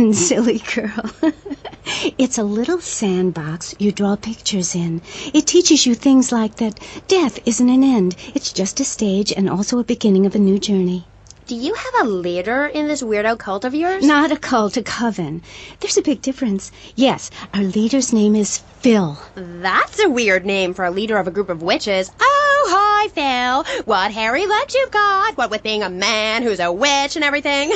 listen, silly girl. It's a little sandbox you draw pictures in. It teaches you things like that death isn't an end. It's just a stage and also a beginning of a new journey. Do you have a leader in this weirdo cult of yours? Not a cult, a coven. There's a big difference. Yes, our leader's name is Phil. That's a weird name for a leader of a group of witches. Oh, hi, Phil. What hairy legs you've got. What with being a man who's a witch and everything.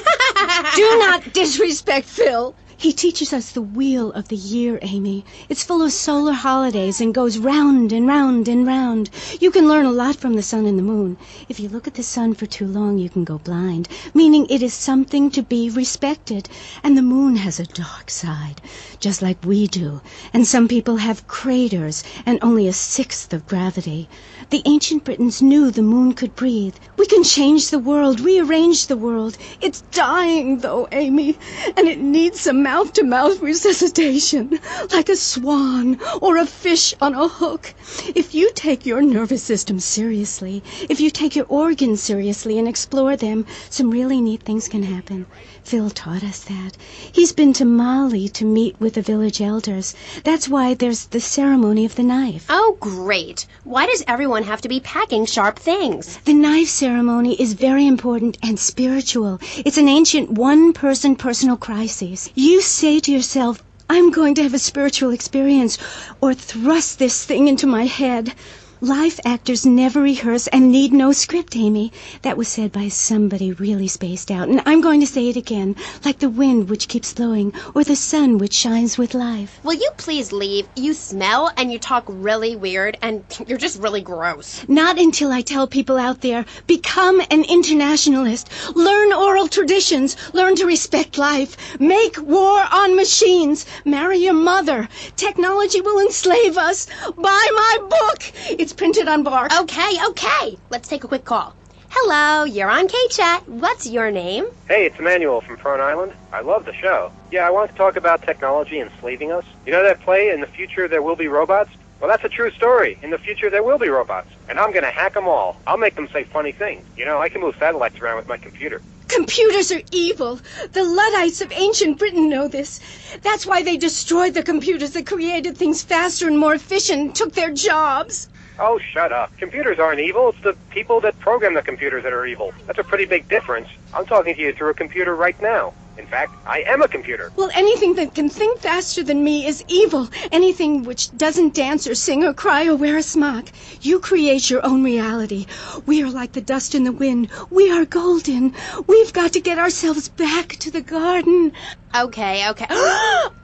Do not disrespect Phil. He teaches us the wheel of the year, Amy. It's full of solar holidays and goes round and round and round. You can learn a lot from the sun and the moon. If you look at the sun for too long, you can go blind, meaning it is something to be respected. And the moon has a dark side, just like we do. And some people have craters and only a sixth of gravity. The ancient Britons knew the moon could breathe. We can change the world, rearrange the world. It's dying, though, Amy, and it needs some mouth-to-mouth resuscitation, like a swan or a fish on a hook. If you take your nervous system seriously, if you take your organs seriously and explore them, some really neat things can happen. Phil taught us that. He's been to Mali to meet with the village elders. That's why there's the ceremony of the knife. Oh, great. Why does everyone have to be packing sharp things? The knife ceremony is very important and spiritual. It's an ancient one-person personal crisis. You say to yourself, I'm going to have a spiritual experience, or thrust this thing into my head. Life actors never rehearse and need no script, Amy. That was said by somebody really spaced out, and I'm going to say it again, like the wind which keeps blowing, or the sun which shines with life. Will you please leave? You smell and you talk really weird, and you're just really gross. Not until I tell people out there, become an internationalist. Learn oral traditions. Learn to respect life. Make war on machines. Marry your mother. Technology will enslave us. Buy my book. It's printed on bark. Okay. Let's take a quick call. Hello, you're on K-Chat. What's your name? Hey, it's Emmanuel from Front Island. I love the show. Yeah, I want to talk about technology enslaving us. You know that play, In the Future There Will Be Robots? Well, that's a true story. In the future, there will be robots. And I'm going to hack them all. I'll make them say funny things. You know, I can move satellites around with my computer. Computers are evil. The Luddites of ancient Britain know this. That's why they destroyed the computers that created things faster and more efficient and took their jobs. Oh, shut up. Computers aren't evil. It's the people that program the computers that are evil. That's a pretty big difference. I'm talking to you through a computer right now. In fact, I am a computer. Well, anything that can think faster than me is evil. Anything which doesn't dance or sing or cry or wear a smock. You create your own reality. We are like the dust in the wind. We are golden. We've got to get ourselves back to the garden. Okay.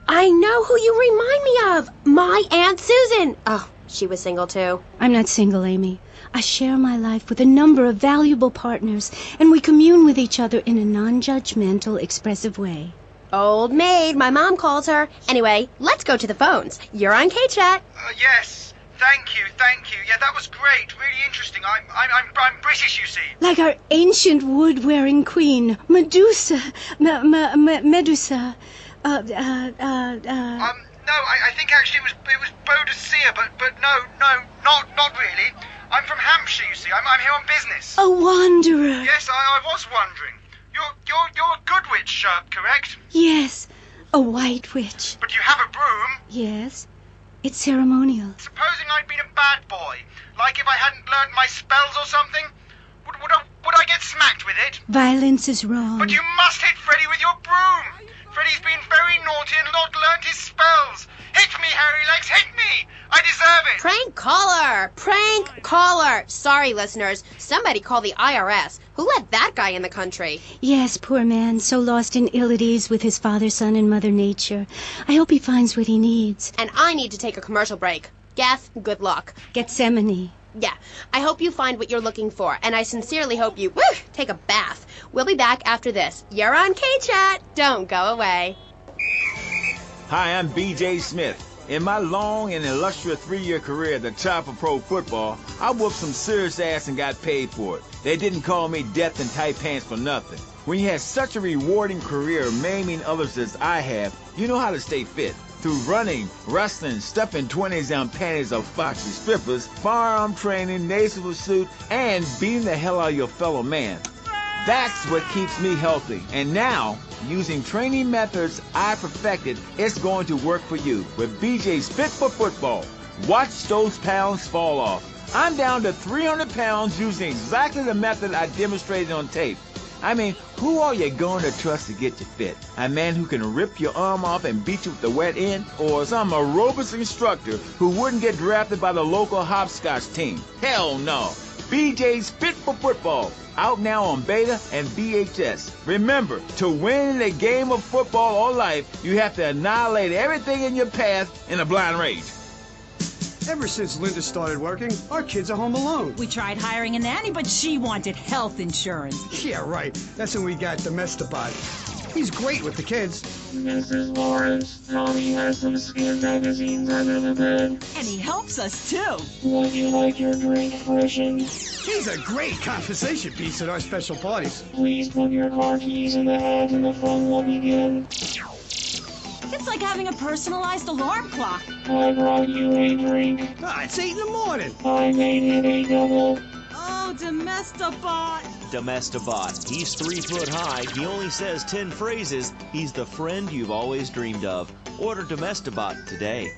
I know who you remind me of. My Aunt Susan. Oh, she was single too. I'm not single, Amy. I share my life with a number of valuable partners, and we commune with each other in a non-judgmental, expressive way. Old maid, my mom calls her. Anyway, let's go to the phones. You're on K-Chat. Yes. Thank you. Yeah, that was great. Really interesting. I'm British, you see. Like our ancient wood-wearing queen, Medusa. Medusa. No, I think actually it was Boadicea, but no, not really. I'm from Hampshire, you see. I'm here on business. A wanderer. Yes, I was wondering. You're a good witch, correct? Yes, a white witch. But you have a broom. Yes, it's ceremonial. Supposing I'd been a bad boy, like if I hadn't learnt my spells or something, would I get smacked with it? Violence is wrong. But you must hit Freddy with your broom. Freddy's been very naughty and not learnt his spells. Hit me, hairy legs, hit me! I deserve it! Prank caller! Sorry, listeners. Somebody call the IRS. Who let that guy in the country? Yes, poor man, so lost in ill at ease with his father, son, and Mother Nature. I hope he finds what he needs. And I need to take a commercial break. Gaff, good luck. Gethsemane. Yeah, I hope you find what you're looking for, and I sincerely hope you take a bath. We'll be back after this. You're on K-Chat. Don't go away. Hi, I'm B.J. Smith. In my long and illustrious 3-year career at the top of pro football, I whooped some serious ass and got paid for it. They didn't call me Death in Tight Pants for nothing. When you have such a rewarding career maiming others as I have, you know how to stay fit. Through running, wrestling, stuffing 20s down panties of foxy strippers, firearm training, nasal pursuit, and beating the hell out of your fellow man. That's what keeps me healthy. And now, Using training methods I perfected, it's going to work for you. With BJ's Fit for Football, watch those pounds fall off. I'm down to 300 pounds using exactly the method I demonstrated on tape. I mean, who are you going to trust to get you fit? A man who can rip your arm off and beat you with the wet end? Or some aerobics instructor who wouldn't get drafted by the local hopscotch team? Hell no. BJ's Fit for Football, out now on beta and VHS. Remember, to win in a game of football or life, you have to annihilate everything in your path in a blind race. Ever since Linda started working, our kids are home alone. We tried hiring a nanny, but she wanted health insurance. Yeah, right. That's when we got Domestabot. He's great with the kids. Mrs. Lawrence, Tommy has some skin magazines under the bed. And he helps us, too. Would you like your drink freshened? He's a great conversation piece at our special parties. Please put your car keys in the hat and the fun will begin. It's like having a personalized alarm clock. I brought you a drink. Ah, it's 8 in the morning. I made it a double. Oh, Domestabot. Domestabot. He's 3 foot high. He only says 10 phrases. He's the friend you've always dreamed of. Order Domestabot today.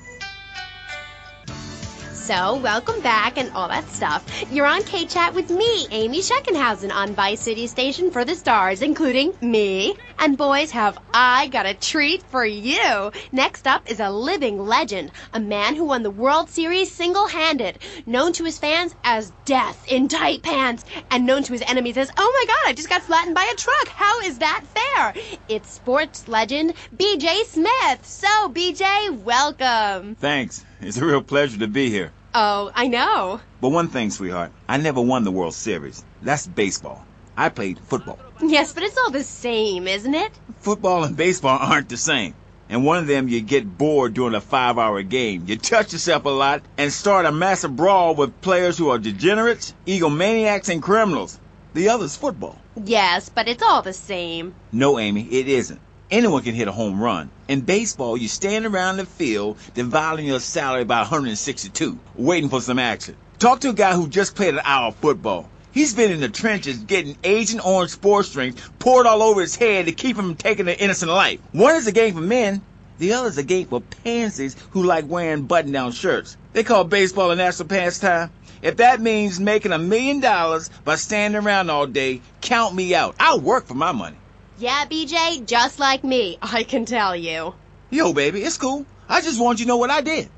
So, welcome back and all that stuff. You're on K-Chat with me, Amy Scheckenhausen, on Vice City Station for the stars, including me. And boys, have I got a treat for you. Next up is a living legend, a man who won the World Series single-handed, known to his fans as Death in Tight Pants, and known to his enemies as, oh my god, I just got flattened by a truck. How is that fair? It's sports legend BJ Smith. So, BJ, welcome. Thanks. It's a real pleasure to be here. Oh, I know. But one thing, sweetheart, I never won the World Series. That's baseball. I played football. Yes, but it's all the same, isn't it? Football and baseball aren't the same. And one of them, you get bored during a 5-hour game. You touch yourself a lot and start a massive brawl with players who are degenerates, egomaniacs, and criminals. The other's football. Yes, but it's all the same. No, Amy, it isn't. Anyone can hit a home run. In baseball, you stand around the field, dividing your salary by 162, waiting for some action. Talk to a guy who just played an hour of football. He's been in the trenches getting Agent Orange sports drinks poured all over his head to keep him from taking an innocent life. One is a game for men. The other is a game for pansies who like wearing button-down shirts. They call baseball a national pastime. If that means making $1 million by standing around all day, count me out. I'll work for my money. Yeah, BJ, just like me, I can tell you. Yo, baby, it's cool. I just want you to know what I did.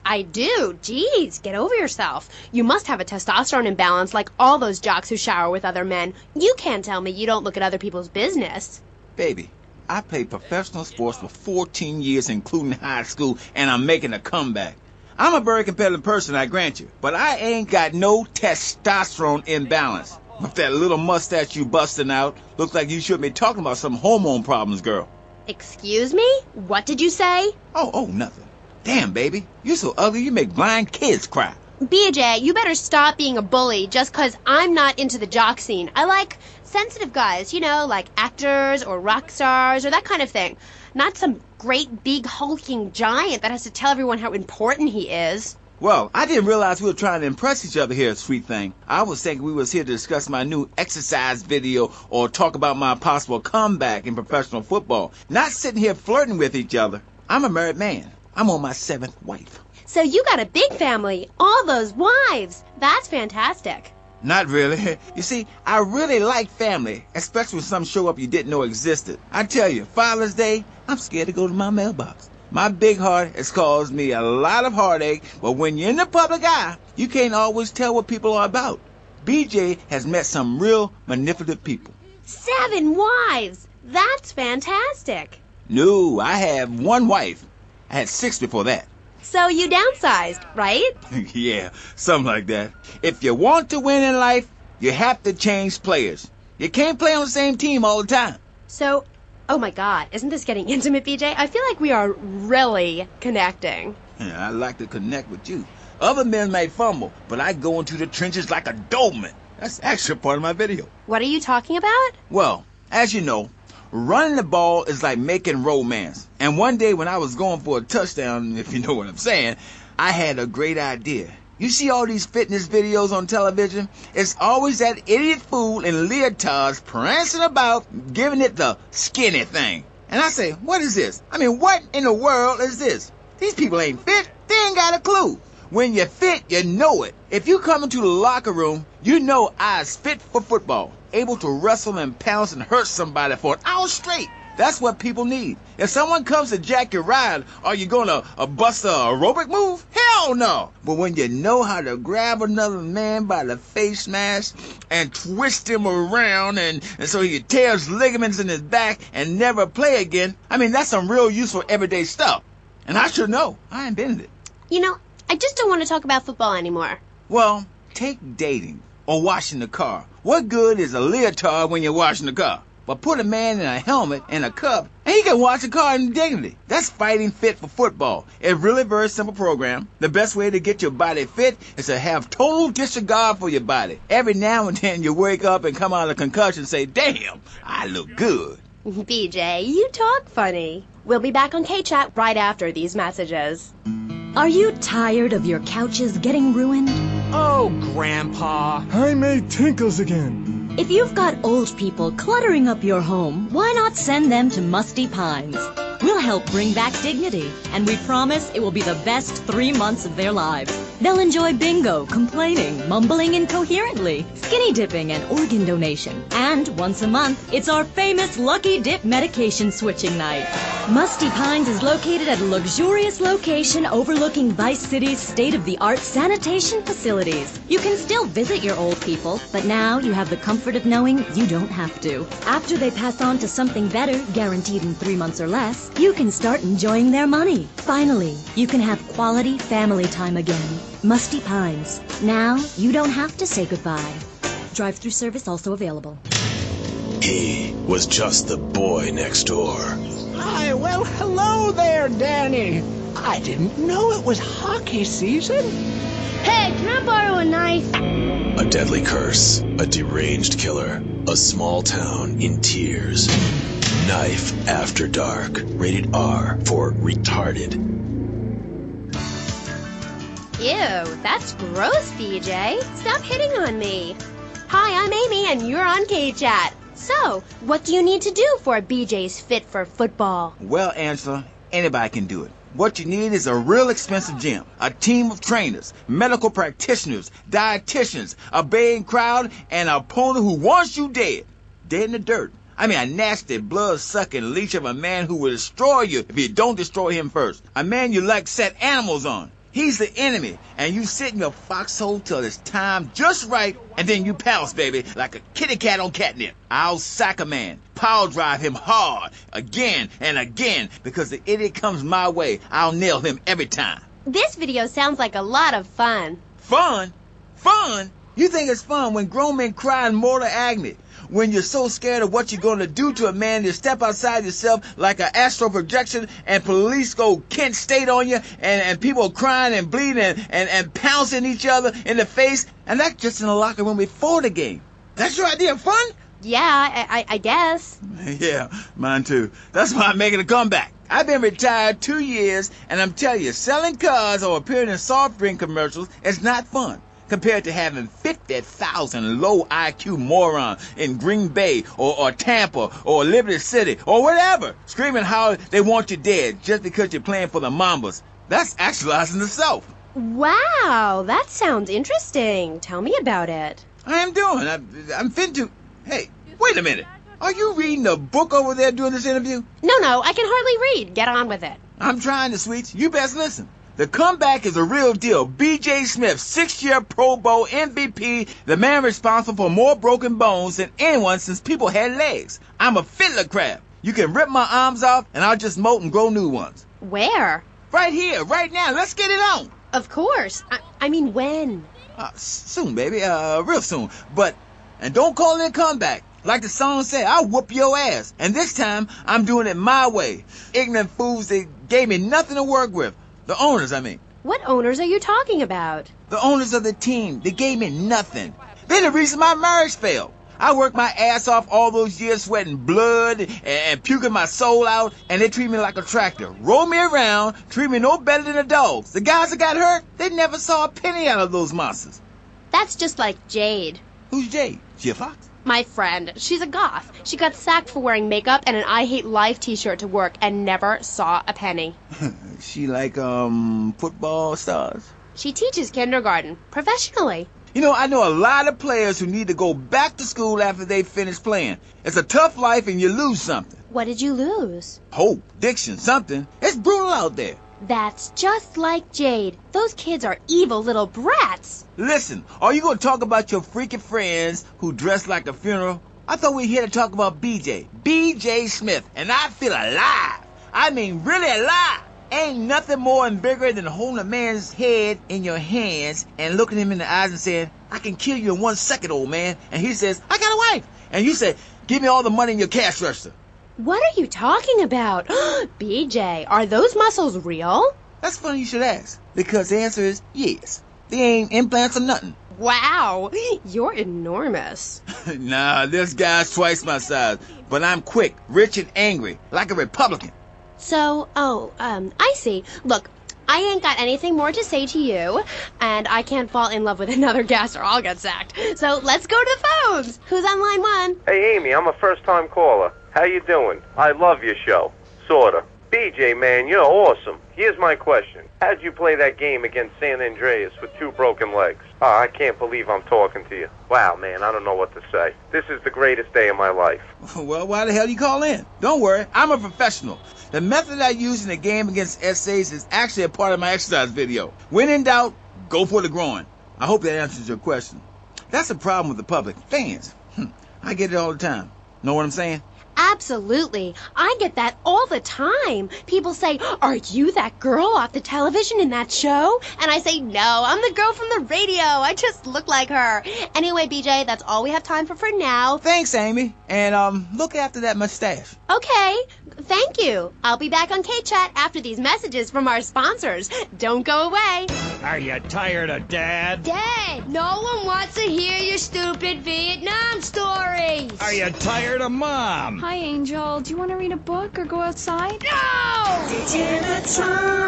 I do. Jeez, get over yourself. You must have a testosterone imbalance like all those jocks who shower with other men. You can't tell me you don't look at other people's business. Baby, I played professional sports for 14 years, including high school, and I'm making a comeback. I'm a very competitive person, I grant you, but I ain't got no testosterone imbalance. With that little mustache you busting out, looks like you should be talking about some hormone problems, girl. Excuse me? What did you say? Oh, nothing. Damn, baby, you're so ugly you make blind kids cry. BJ, you better stop being a bully just 'cause I'm not into the jock scene. I like sensitive guys, you know, like actors or rock stars or that kind of thing. Not some great big hulking giant that has to tell everyone how important he is. Well, I didn't realize we were trying to impress each other here, sweet thing. I was thinking we was here to discuss my new exercise video or talk about my possible comeback in professional football. Not sitting here flirting with each other. I'm a married man. I'm on my 7th wife. So you got a big family, all those wives. That's fantastic. Not really. You see, I really like family, especially when some show up you didn't know existed. I tell you, Father's Day, I'm scared to go to my mailbox. My big heart has caused me a lot of heartache, but when you're in the public eye, you can't always tell what people are about. BJ has met some real manipulative people. 7 wives. That's fantastic. No, I have 1 wife. I had 6 before that. So you downsized, right? Yeah, something like that. If you want to win in life, you have to change players. You can't play on the same team all the time. So, oh my god, isn't this getting intimate, BJ? I feel like we are really connecting. Yeah, I like to connect with you. Other men may fumble, but I go into the trenches like a Doberman. That's actually part of my video. What are you talking about? Well, as you know, running the ball is like making romance. And one day when I was going for a touchdown, if you know what I'm saying, I had a great idea. You see all these fitness videos on television? It's always that idiot fool in leotards prancing about, giving it the skinny thing. And I say, what is this? I mean, what in the world is this? These people ain't fit. They ain't got a clue. When you're fit, you know it. If you come into the locker room, you know I's fit for football. Able to wrestle and pounce and hurt somebody for an hour straight. That's what people need. If someone comes to jack your ride, are you gonna bust a aerobic move? Hell no! But when you know how to grab another man by the face mask and twist him around and so he tears ligaments in his back and never play again, I mean, that's some real useful everyday stuff. And I should know. I invented it. You know, I just don't want to talk about football anymore. Well, take dating or washing the car. What good is a leotard when you're washing the car? But put a man in a helmet and a cup, and he can wash the car in dignity. That's fighting fit for football. A really very simple program. The best way to get your body fit is to have total disregard for your body. Every now and then you wake up and come out of concussion and say, damn, I look good. BJ, you talk funny. We'll be back on K-Chat right after these messages. Are you tired of your couches getting ruined? Oh, Grandpa. I made tinkles again. If you've got old people cluttering up your home, why not send them to Musty Pines? We'll help bring back dignity, and we promise it will be the best 3 months of their lives. They'll enjoy bingo, complaining, mumbling incoherently, skinny dipping, and organ donation. And once a month, it's our famous Lucky Dip medication switching night. Musty Pines is located at a luxurious location overlooking Vice City's state-of-the-art sanitation facilities. You can still visit your old people, but now you have the comfort of knowing you don't have to. After they pass on to something better, guaranteed in 3 months or less, you can start enjoying their money. Finally, you can have quality family time again. Musty Pines. Now, you don't have to say goodbye. Drive-through service also available. He was just the boy next door. Hi, well, hello there, Danny. I didn't know it was hockey season. Hey, can I borrow a knife? A deadly curse, a deranged killer, a small town in tears. Knife After Dark, rated R for retarded. Ew, that's gross, BJ. Stop hitting on me. Hi, I'm Amy, and you're on K-Chat. So, what do you need to do for BJ's fit for football? Well, Angela, anybody can do it. What you need is a real expensive gym, a team of trainers, medical practitioners, dietitians, a baying crowd, and an opponent who wants you dead. Dead in the dirt. I mean, a nasty, blood-sucking leech of a man who will destroy you if you don't destroy him first. A man you like set animals on. He's the enemy, and you sit in your foxhole till it's time just right, and then you pounce, baby, like a kitty cat on catnip. I'll sack a man, power drive him hard, again and again, because the idiot comes my way. I'll nail him every time. This video sounds like a lot of fun. Fun? Fun? You think it's fun when grown men cry in mortal agony? When you're so scared of what you're going to do to a man, you step outside yourself like an astral projection and police go Kent State on you and people crying and bleeding and pouncing each other in the face. And that's just in the locker room before the game. That's your idea of fun? Yeah, I guess. Yeah, mine too. That's why I'm making a comeback. I've been retired 2 years, and I'm telling you, selling cars or appearing in soft drink commercials is not fun compared to having 50,000 low IQ morons in Green Bay or Tampa or Liberty City or whatever screaming how they want you dead just because you're playing for the Mambas. That's actualizing the South. Wow, that sounds interesting. Tell me about it. I am doing. I'm fin to... Hey, wait a minute. Are you reading a book over there doing this interview? No, I can hardly read. Get on with it. I'm trying to, sweets. You best listen. The comeback is a real deal. B.J. Smith, 6-year Pro Bowl MVP, the man responsible for more broken bones than anyone since people had legs. I'm a fiddler crab. You can rip my arms off, and I'll just molt and grow new ones. Where? Right here, right now. Let's get it on. Of course. I mean, when? Soon, baby. Real soon. And don't call it a comeback. Like the song said, I'll whoop your ass. And this time, I'm doing it my way. Ignorant fools that gave me nothing to work with. The owners, I mean. What owners are you talking about? The owners of the team. They gave me nothing. They're the reason my marriage failed. I worked my ass off all those years sweating blood and puking my soul out, and they treat me like a tractor. Roll me around, treat me no better than the dogs. The guys that got hurt, they never saw a penny out of those monsters. That's just like Jade. Who's Jade? She a fox? My friend. She's a goth. She got sacked for wearing makeup and an I Hate Life t-shirt to work and never saw a penny. She like, football stars? She teaches kindergarten, professionally. You know, I know a lot of players who need to go back to school after they finish playing. It's a tough life and you lose something. What did you lose? Hope, diction, something. It's brutal out there. That's just like Jade. Those kids are evil little brats. Listen, are you going to talk about your freaking friends who dress like a funeral? I thought we were here to talk about BJ. BJ Smith. And I feel alive. I mean, really alive. Ain't nothing more and bigger than holding a man's head in your hands and looking him in the eyes and saying, I can kill you in 1 second, old man. And he says, I got a wife. And you say, give me all the money in your cash register. What are you talking about? BJ, are those muscles real? That's funny you should ask, because the answer is yes. They ain't implants or nothing. Wow, you're enormous. Nah, this guy's twice my size, but I'm quick, rich, and angry, like a Republican. So, I see. Look, I ain't got anything more to say to you, and I can't fall in love with another guest or I'll get sacked. So let's go to the phones. Who's on line 1? Hey, Amy, I'm a first-time caller. How you doing? I love your show. Sorta. BJ, man, you're awesome. Here's my question. How'd you play that game against San Andreas with 2 broken legs? Oh, I can't believe I'm talking to you. Wow, man, I don't know what to say. This is the greatest day of my life. Well, why the hell do you call in? Don't worry, I'm a professional. The method I use in the game against essays is actually a part of my exercise video. When in doubt, go for the groin. I hope that answers your question. That's the problem with the public. Fans. I get it all the time. Know what I'm saying? Absolutely. I get that all the time. People say, are you that girl off the television in that show? And I say, no, I'm the girl from the radio. I just look like her. Anyway, BJ, that's all we have time for now. Thanks, Amy. And look after that mustache. Okay. Thank you. I'll be back on K-Chat after these messages from our sponsors. Don't go away. Are you tired of Dad? Dad, no one wants to hear your stupid Vietnam stories. Are you tired of Mom? Hi, Angel. Do you want to read a book or go outside? No!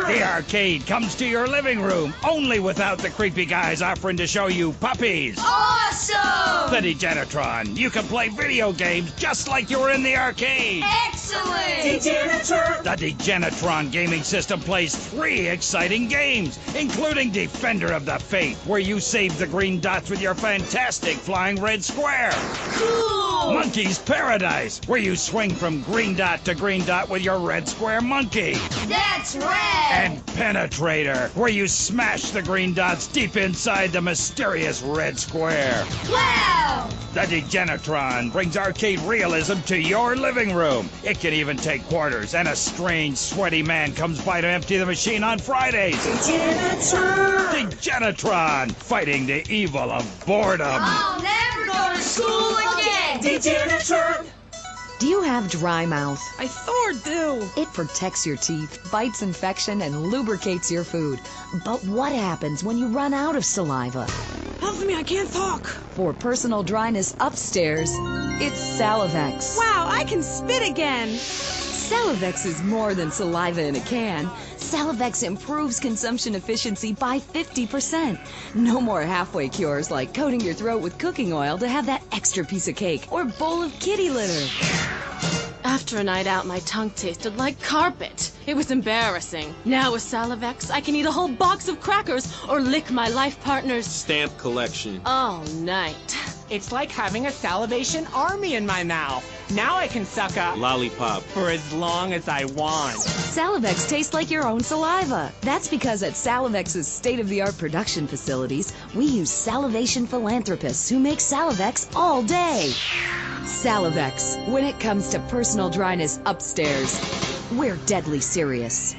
The arcade comes to your living room, only without the creepy guys offering to show you puppies. Awesome! The Degenitron. You can play video games just like you were in the arcade. Excellent! Degenitron! The Degenitron gaming system plays 3 exciting games, including Defender of the Faith, where you save the green dots with your fantastic flying red square. Cool! Monkey's Paradise, where you swing from green dot to green dot with your red square monkey. That's right! And Penetrator, where you smash the green dots deep inside the mysterious red square. Wow! The Degenitron brings arcade realism to your living room. It can even take quarters, and a strange, sweaty man comes by to empty the machine on Fridays. Degenitron! Degenitron, fighting the evil of boredom. I'll never go to school again! Degenitron! Do you have dry mouth? I sure do. It protects your teeth, fights infection, and lubricates your food. But what happens when you run out of saliva? Help me, I can't talk. For personal dryness upstairs, it's Salivex. Wow, I can spit again. Salivex is more than saliva in a can. Salivex improves consumption efficiency by 50%. No more halfway cures like coating your throat with cooking oil to have that extra piece of cake or bowl of kitty litter. After a night out, my tongue tasted like carpet. It was embarrassing. Now with Salivex, I can eat a whole box of crackers or lick my life partner's stamp collection all night. It's like having a salivation army in my mouth. Now I can suck a lollipop for as long as I want. Salivex tastes like your own saliva. That's because at Salivex's state-of-the-art production facilities, we use salivation philanthropists who make Salivex all day. Salivex, when it comes to personal dryness upstairs, we're deadly serious.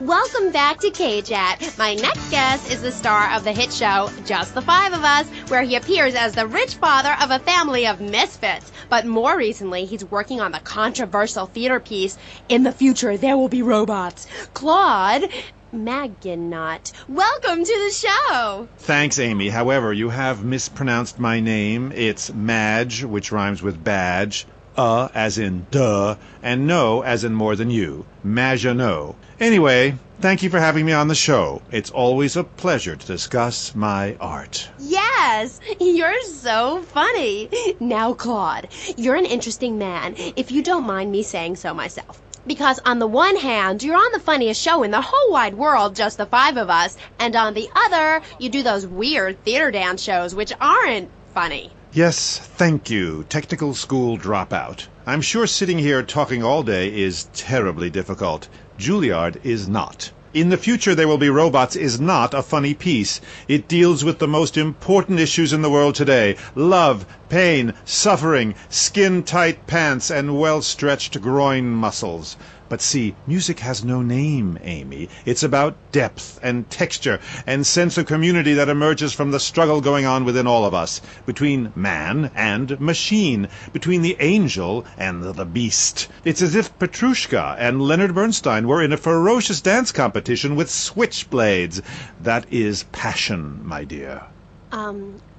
Welcome back to K-Chat. My next guest is the star of the hit show, Just the Five of Us, where he appears as the rich father of a family of misfits. But more recently, he's working on the controversial theater piece, In the Future, There Will Be Robots. Claude, Maginot. Welcome to the show. Thanks, Amy. However, you have mispronounced my name. It's Madge, which rhymes with badge, as in duh, and no as in more than you. Maginot. Anyway, thank you for having me on the show. It's always a pleasure to discuss my art. Yes, you're so funny. Now, Claude, you're an interesting man, if you don't mind me saying so myself. Because on the one hand, you're on the funniest show in the whole wide world, Just the Five of Us, and on the other, you do those weird theater dance shows which aren't funny. Yes, thank you, technical school dropout. I'm sure sitting here talking all day is terribly difficult. Juilliard is not. In the Future There Will Be Robots is not a funny piece. It deals with the most important issues in the world today. Love, pain, suffering, skin-tight pants, and well-stretched groin muscles. But see, music has no name, Amy. It's about depth and texture and sense of community that emerges from the struggle going on within all of us, between man and machine, between the angel and the beast. It's as if Petrushka and Leonard Bernstein were in a ferocious dance competition with switchblades. That is passion, my dear.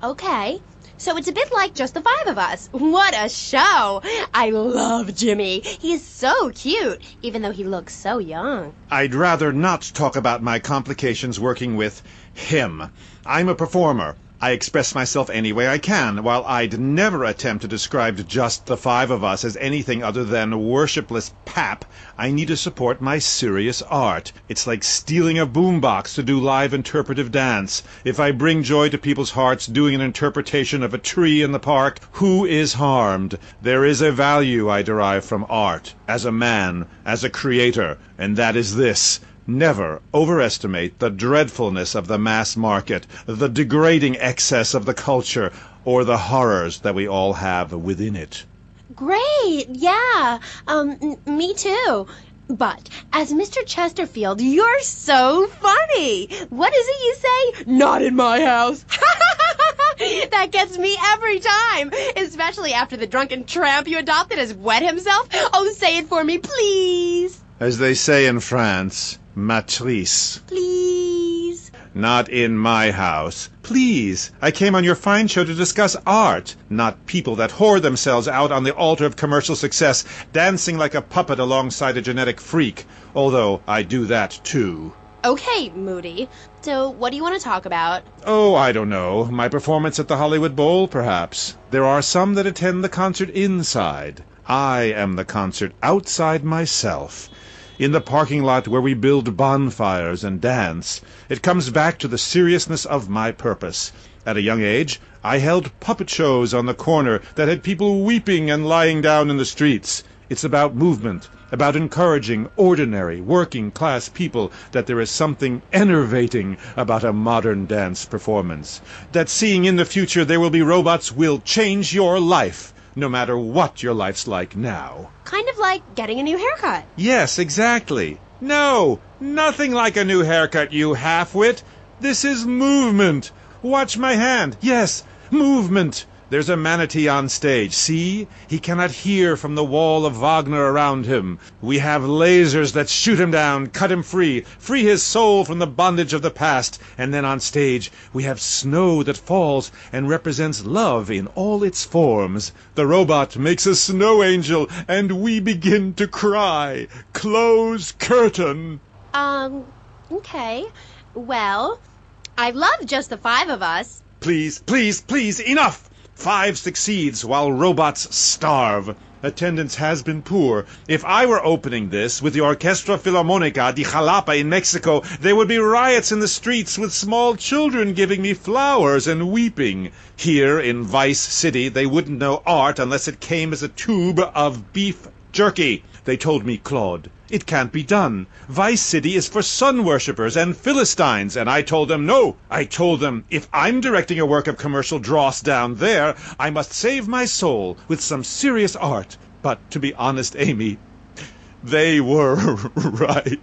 Okay. So it's a bit like Just the Five of Us. What a show! I love Jimmy. He's so cute, even though he looks so young. I'd rather not talk about my complications working with him. I'm a performer. I express myself any way I can, while I'd never attempt to describe Just the Five of Us as anything other than worshipless pap. I need to support my serious art. It's like stealing a boombox to do live interpretive dance. If I bring joy to people's hearts doing an interpretation of a tree in the park, who is harmed? There is a value I derive from art, as a man, as a creator, and that is this. Never overestimate the dreadfulness of the mass market, the degrading excess of the culture, or the horrors that we all have within it. Great, yeah. Me too. But, as Mr. Chesterfield, you're so funny. What is it you say? Not in my house. That gets me every time, especially after the drunken tramp you adopted has wet himself. Oh, say it for me, please. As they say in France, matrice. Please. Not in my house. Please. I came on your fine show to discuss art, not people that whore themselves out on the altar of commercial success, dancing like a puppet alongside a genetic freak, although I do that too. Okay, Moody. So, what do you want to talk about? Oh, I don't know. My performance at the Hollywood Bowl, perhaps. There are some that attend the concert inside. I am the concert outside myself. In the parking lot where we build bonfires and dance. It comes back to the seriousness of my purpose. At a young age, I held puppet shows on the corner that had people weeping and lying down in the streets. It's about movement, about encouraging ordinary, working-class people that there is something enervating about a modern dance performance. That seeing in the future there will be robots will change your life, no matter what your life's like now. Kind of like getting a new haircut. Yes, exactly. No, nothing like a new haircut, you half-wit. This is movement. Watch my hand. Yes, movement. There's a manatee on stage. See? He cannot hear from the wall of Wagner around him. We have lasers that shoot him down, cut him free his soul from the bondage of the past. And then on stage, we have snow that falls and represents love in all its forms. The robot makes a snow angel, and we begin to cry. Close curtain. Okay. Well, I love Just the Five of Us. Please, please, please, enough! 5 succeeds while robots starve. Attendance has been poor. If I were opening this with the Orquestra Filarmonica de Jalapa in Mexico, there would be riots in the streets with small children giving me flowers and weeping. Here in Vice City, they wouldn't know art unless it came as a tube of beef jerky. They told me, Claude, it can't be done. Vice City is for sun worshippers and Philistines, and I told them no. I told them, if I'm directing a work of commercial dross down there, I must save my soul with some serious art. But to be honest, Amy, they were right.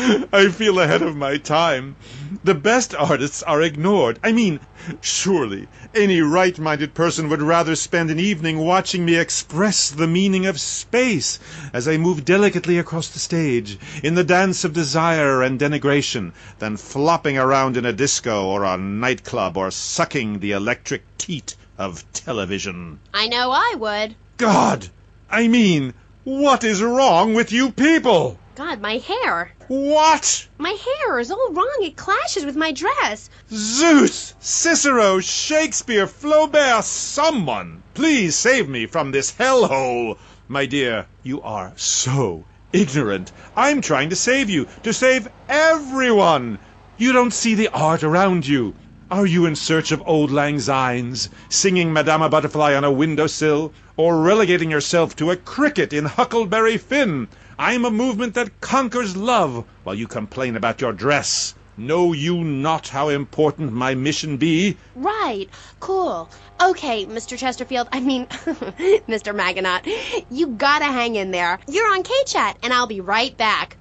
I feel ahead of my time. The best artists are ignored. I mean, surely any right-minded person would rather spend an evening watching me express the meaning of space as I move delicately across the stage in the dance of desire and denigration than flopping around in a disco or a nightclub or sucking the electric teat of television. I know I would. God! I mean, what is wrong with you people? God, my hair. What? My hair is all wrong. It clashes with my dress. Zeus! Cicero! Shakespeare! Flaubert! Someone! Please save me from this hellhole! My dear, you are so ignorant. I'm trying to save you, to save everyone. You don't see the art around you. Are you in search of Auld Lang Synes, singing Madama Butterfly on a windowsill, or relegating yourself to a cricket in Huckleberry Finn? I'm a movement that conquers love, while you complain about your dress. Know you not how important my mission be? Right. Cool. Okay, Mr. Chesterfield. I mean, Mr. Magonaut. You gotta hang in there. You're on K-Chat, and I'll be right back.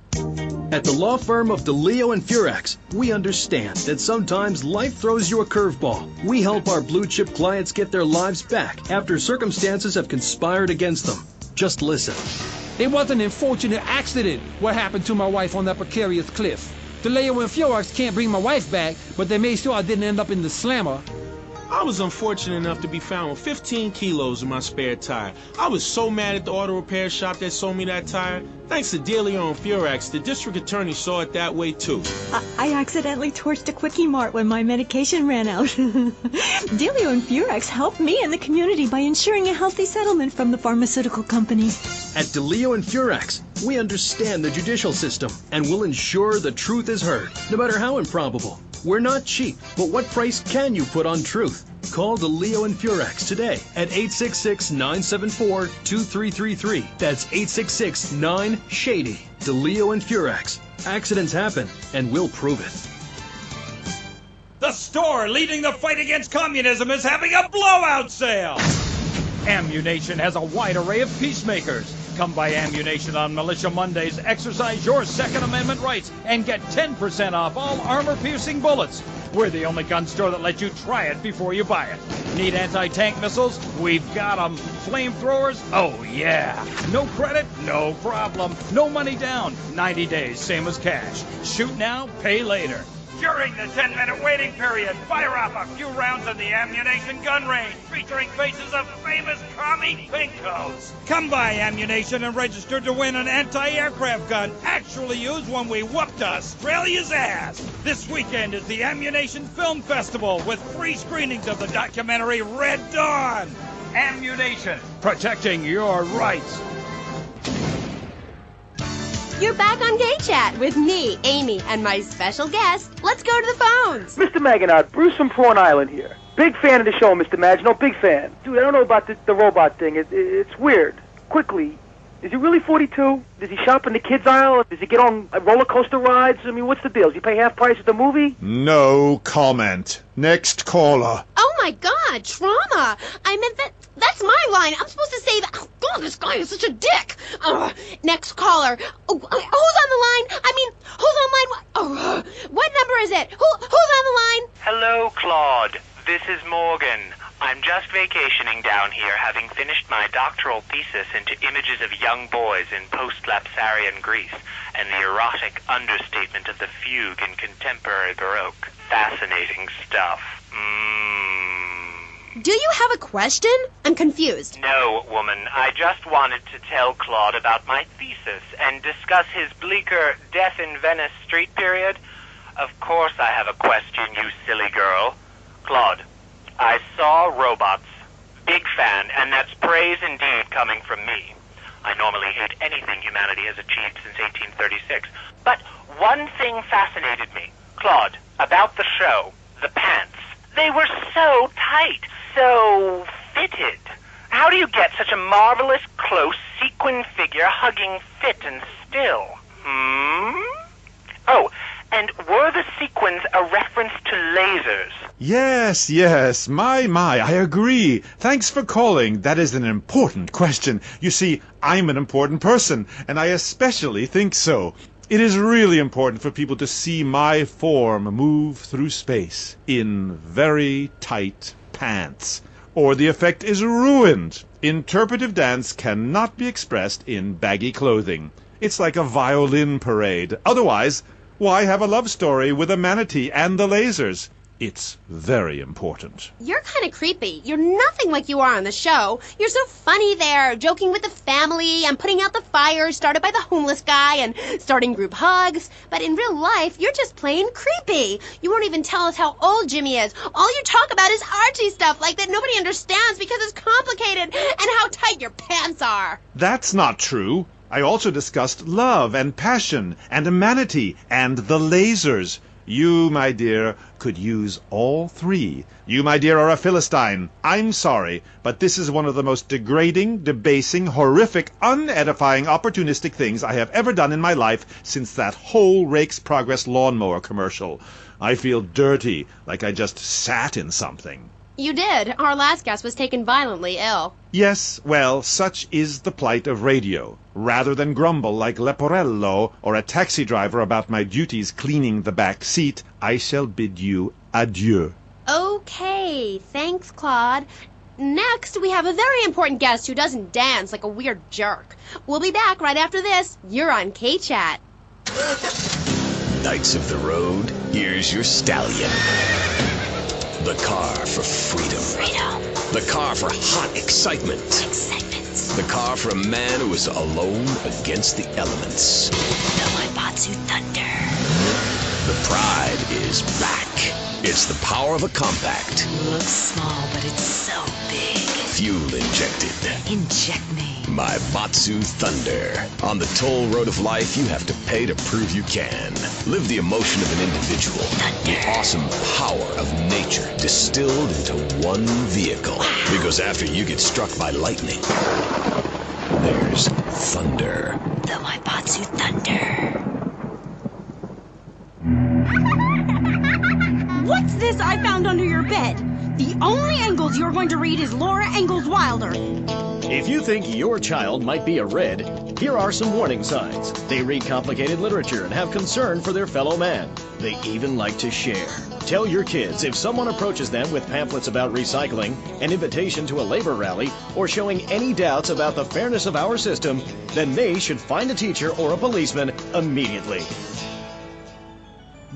At the law firm of DeLeo and Furex, we understand that sometimes life throws you a curveball. We help our blue-chip clients get their lives back after circumstances have conspired against them. Just listen. It was an unfortunate accident what happened to my wife on that precarious cliff. DeLeo and Furex can't bring my wife back, but they made sure I didn't end up in the slammer. I was unfortunate enough to be found with 15 kilos in my spare tire. I was so mad at the auto repair shop that sold me that tire. Thanks to DeLeo and Furex, the district attorney saw it that way too. I accidentally torched a Quickie Mart when my medication ran out. DeLeo and Furex helped me and the community by ensuring a healthy settlement from the pharmaceutical company. At DeLeo and Furex, we understand the judicial system and will ensure the truth is heard, no matter how improbable. We're not cheap, but what price can you put on truth? Call DeLeo and Furex today at 866-974-2333. That's 866-9-SHADY. DeLeo and Furex. Accidents happen, and we'll prove it. The store leading the fight against communism is having a blowout sale! Ammu-Nation has a wide array of peacemakers. Come by Ammu-Nation on Militia Mondays, exercise your Second Amendment rights, and get 10% off all armor-piercing bullets. We're the only gun store that lets you try it before you buy it. Need anti-tank missiles? We've got them. Flamethrowers? Oh, yeah. No credit? No problem. No money down. 90 days, same as cash. Shoot now, pay later. During the 10-minute waiting period, fire off a few rounds in the Ammu-Nation gun range, featuring faces of famous commie pinkos. Come by Ammu-Nation and register to win an anti-aircraft gun actually used when we whooped Australia's ass. This weekend is the Ammu-Nation Film Festival with free screenings of the documentary Red Dawn. Ammu-Nation, protecting your rights. You're back on K-Chat with me, Amy, and my special guest. Let's go to the phones. Mr. Magonaut, Bruce from Prawn Island here. Big fan of the show, Mr. Maginot, big fan. Dude, I don't know about the robot thing. It's weird. Quickly, is he really 42? Does he shop in the kids' aisle? Does he get on roller coaster rides? I mean, what's the deal? Does he pay half price at the movie? No comment. Next caller. Oh my God, trauma! I meant that's my line. I'm supposed to say that. Oh God, this guy is such a dick. Next caller. Oh, who's on the line? I mean, who's on line? What number is it? Who's on the line? Hello, Claude. This is Morgan. I'm just vacationing down here, having finished my doctoral thesis into images of young boys in post-Lapsarian Greece and the erotic understatement of the fugue in contemporary Baroque. Fascinating stuff. Do you have a question? I'm confused. No, woman. I just wanted to tell Claude about my thesis and discuss his bleaker Death in Venice Street period. Of course I have a question, you silly girl. Claude, I saw Robots. Big fan, and that's praise indeed coming from me. I normally hate anything humanity has achieved since 1836. But one thing fascinated me, Claude, about the show. The pants. They were so tight, so fitted. How do you get such a marvelous, close, sequin figure hugging fit and still? Oh, and were the sequins a reference to lasers? Yes, my, I agree. Thanks for calling. That is an important question. You see, I'm an important person, and I especially think so. It is really important for people to see my form move through space in very tight pants, or the effect is ruined. Interpretive dance cannot be expressed in baggy clothing. It's like a violin parade. Otherwise, why have a love story with a manatee and the lasers? It's very important. You're kind of creepy. You're nothing like you are on the show. You're so funny there, joking with the family and putting out the fires started by the homeless guy and starting group hugs. But in real life, you're just plain creepy. You won't even tell us how old Jimmy is. All you talk about is Archie stuff like that nobody understands because it's complicated, and how tight your pants are. That's not true. I also discussed love and passion and a manatee and the lasers. You, my dear, could use all three. You, my dear, are a Philistine. I'm sorry, but this is one of the most degrading, debasing, horrific, unedifying, opportunistic things I have ever done in my life since that whole Rake's Progress lawnmower commercial. I feel dirty, like I just sat in something. You did. Our last guest was taken violently ill. Yes, well, such is the plight of radio. Rather than grumble like Leporello or a taxi driver about my duties cleaning the back seat, I shall bid you adieu. Okay, thanks, Claude. Next, we have a very important guest who doesn't dance like a weird jerk. We'll be back right after this. You're on K-Chat. Knights of the Road, here's your stallion. The car for freedom. The car for hot excitement. The car for a man who is alone against the elements. The Waibatsu Thunder. The pride is back. It's the power of a compact. Looks small, but it's so big. Fuel injected. Inject me. My Batsu Thunder. On the toll road of life, you have to pay to prove you can. Live the emotion of an individual. Thunder. The awesome power of nature distilled into one vehicle. Wow. Because after you get struck by lightning, there's thunder. The Waibatsu Thunder. What's this I found under your bed? The only Engels you're going to read is Laura Ingalls Wilder. If you think your child might be a red, here are some warning signs. They read complicated literature and have concern for their fellow man. They even like to share. Tell your kids if someone approaches them with pamphlets about recycling, an invitation to a labor rally, or showing any doubts about the fairness of our system, then they should find a teacher or a policeman immediately.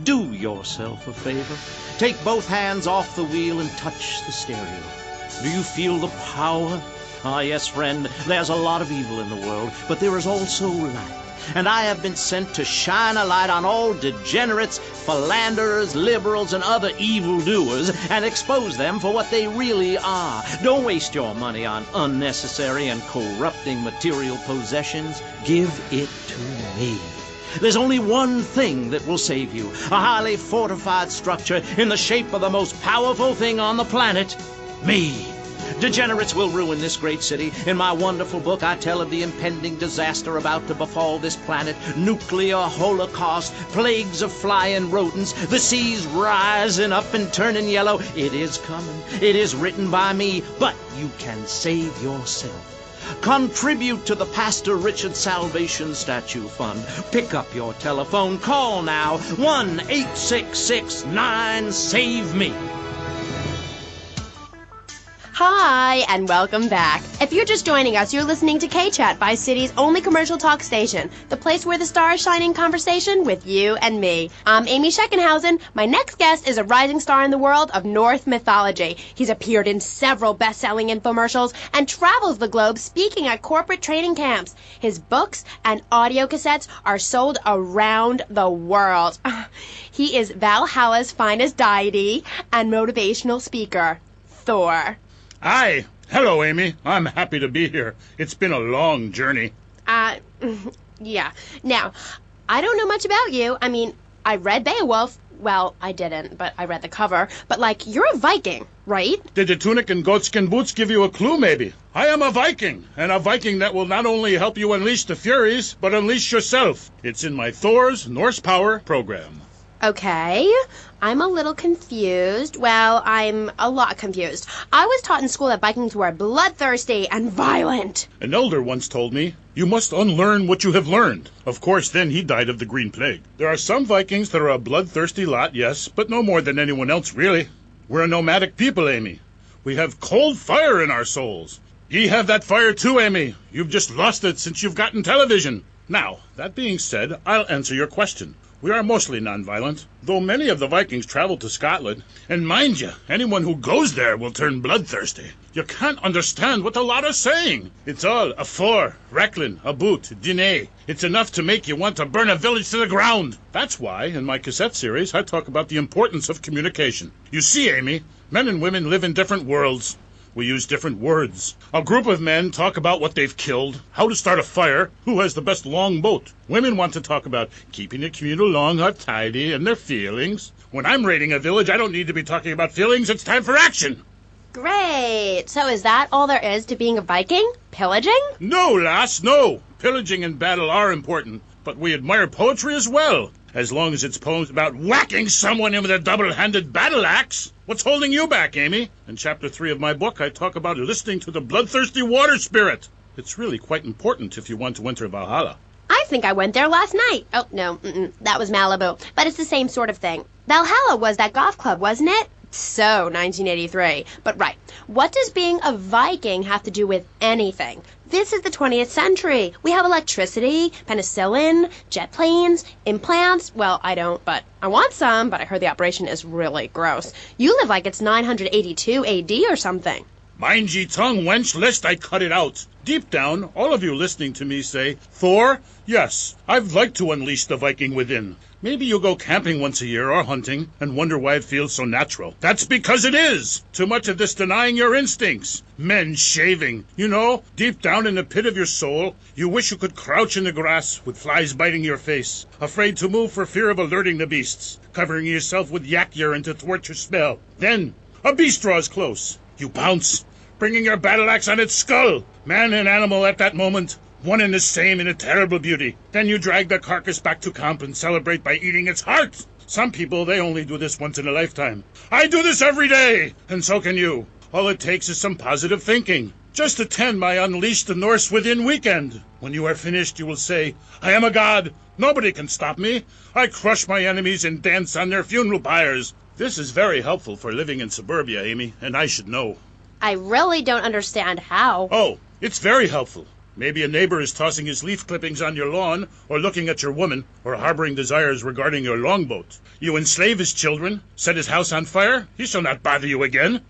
Do yourself a favor. Take both hands off the wheel and touch the stereo. Do you feel the power? Ah, yes, friend, there's a lot of evil in the world, but there is also light. And I have been sent to shine a light on all degenerates, philanderers, liberals, and other evildoers, and expose them for what they really are. Don't waste your money on unnecessary and corrupting material possessions. Give it to me. There's only one thing that will save you, a highly fortified structure in the shape of the most powerful thing on the planet, me. Degenerates will ruin this great city. In my wonderful book, I tell of the impending disaster about to befall this planet. Nuclear holocaust, plagues of flying rodents, the seas rising up and turning yellow. It is coming. It is written by me, but you can save yourself. Contribute to the Pastor Richard Salvation Statue Fund. Pick up your telephone. Call now. 1-866-9-SAVE-ME. Hi, and welcome back. If you're just joining us, you're listening to K-Chat, Vice City's only commercial talk station, the place where the stars shine in conversation with you and me. I'm Amy Scheckenhausen. My next guest is a rising star in the world of Norse mythology. He's appeared in several best-selling infomercials and travels the globe speaking at corporate training camps. His books and audio cassettes are sold around the world. He is Valhalla's finest deity and motivational speaker, Thor. Hi. Hello, Amy. I'm happy to be here. It's been a long journey. Yeah. Now, I don't know much about you. I mean, I read Beowulf. Well, I didn't, but I read the cover. But, like, you're a Viking, right? Did the tunic and goatskin boots give you a clue, maybe? I am a Viking, and a Viking that will not only help you unleash the Furies, but unleash yourself. It's in my Thor's Norse Power program. Okay. I'm a little confused. Well, I'm a lot confused. I was taught in school that Vikings were bloodthirsty and violent. An elder once told me, You must unlearn what you have learned. Of course, then he died of the Green Plague. There are some Vikings that are a bloodthirsty lot, yes, but no more than anyone else, really. We're a nomadic people, Amy. We have cold fire in our souls. Ye have that fire too, Amy. You've just lost it since you've gotten television. Now, that being said, I'll answer your question. We are mostly nonviolent, though many of the Vikings traveled to Scotland. And mind you, anyone who goes there will turn bloodthirsty. You can't understand what the lot are saying. It's all a for, recklin, a boot, dîner. It's enough to make you want to burn a village to the ground. That's why, in my cassette series, I talk about the importance of communication. You see, Amy, men and women live in different worlds. We use different words. A group of men talk about what they've killed, how to start a fire, who has the best long boat. Women want to talk about keeping the communal long hut tidy and their feelings. When I'm raiding a village, I don't need to be talking about feelings. It's time for action. Great. So is that all there is to being a Viking? Pillaging? No, lass, no. Pillaging and battle are important, but we admire poetry as well. As long as it's poems about whacking someone in with a double-handed battle axe. What's holding you back, Amy? In Chapter 3 of my book, I talk about listening to the bloodthirsty water spirit. It's really quite important if you want to enter Valhalla. I think I went there last night. Oh, no, that was Malibu. But it's the same sort of thing. Valhalla was that golf club, wasn't it? So, 1983. But right, what does being a Viking have to do with anything? This is the 20th century. We have electricity, penicillin, jet planes, implants. Well, I don't, but I want some, but I heard the operation is really gross. You live like it's 982 AD or something. Mind ye tongue, wench, lest I cut it out. Deep down, all of you listening to me say, Thor, yes, I'd like to unleash the Viking within. Maybe you go camping once a year or hunting and wonder why it feels so natural. That's because it is. Too much of this denying your instincts. Men shaving. You know, deep down in the pit of your soul, you wish you could crouch in the grass with flies biting your face, afraid to move for fear of alerting the beasts, covering yourself with yak urine to thwart your smell. Then, a beast draws close. You pounce, bringing your battle axe on its skull. Man and animal at that moment, one and the same in a terrible beauty. Then you drag the carcass back to camp and celebrate by eating its heart. Some people, they only do this once in a lifetime. I do this every day, and so can you. All it takes is some positive thinking. Just attend my Unleash the Norse Within weekend. When you are finished, you will say, I am a god. Nobody can stop me. I crush my enemies and dance on their funeral pyres. This is very helpful for living in suburbia, Amy, and I should know. I really don't understand how. Oh, it's very helpful. Maybe a neighbor is tossing his leaf clippings on your lawn, or looking at your woman, or harboring desires regarding your longboat. You enslave his children, set his house on fire, he shall not bother you again.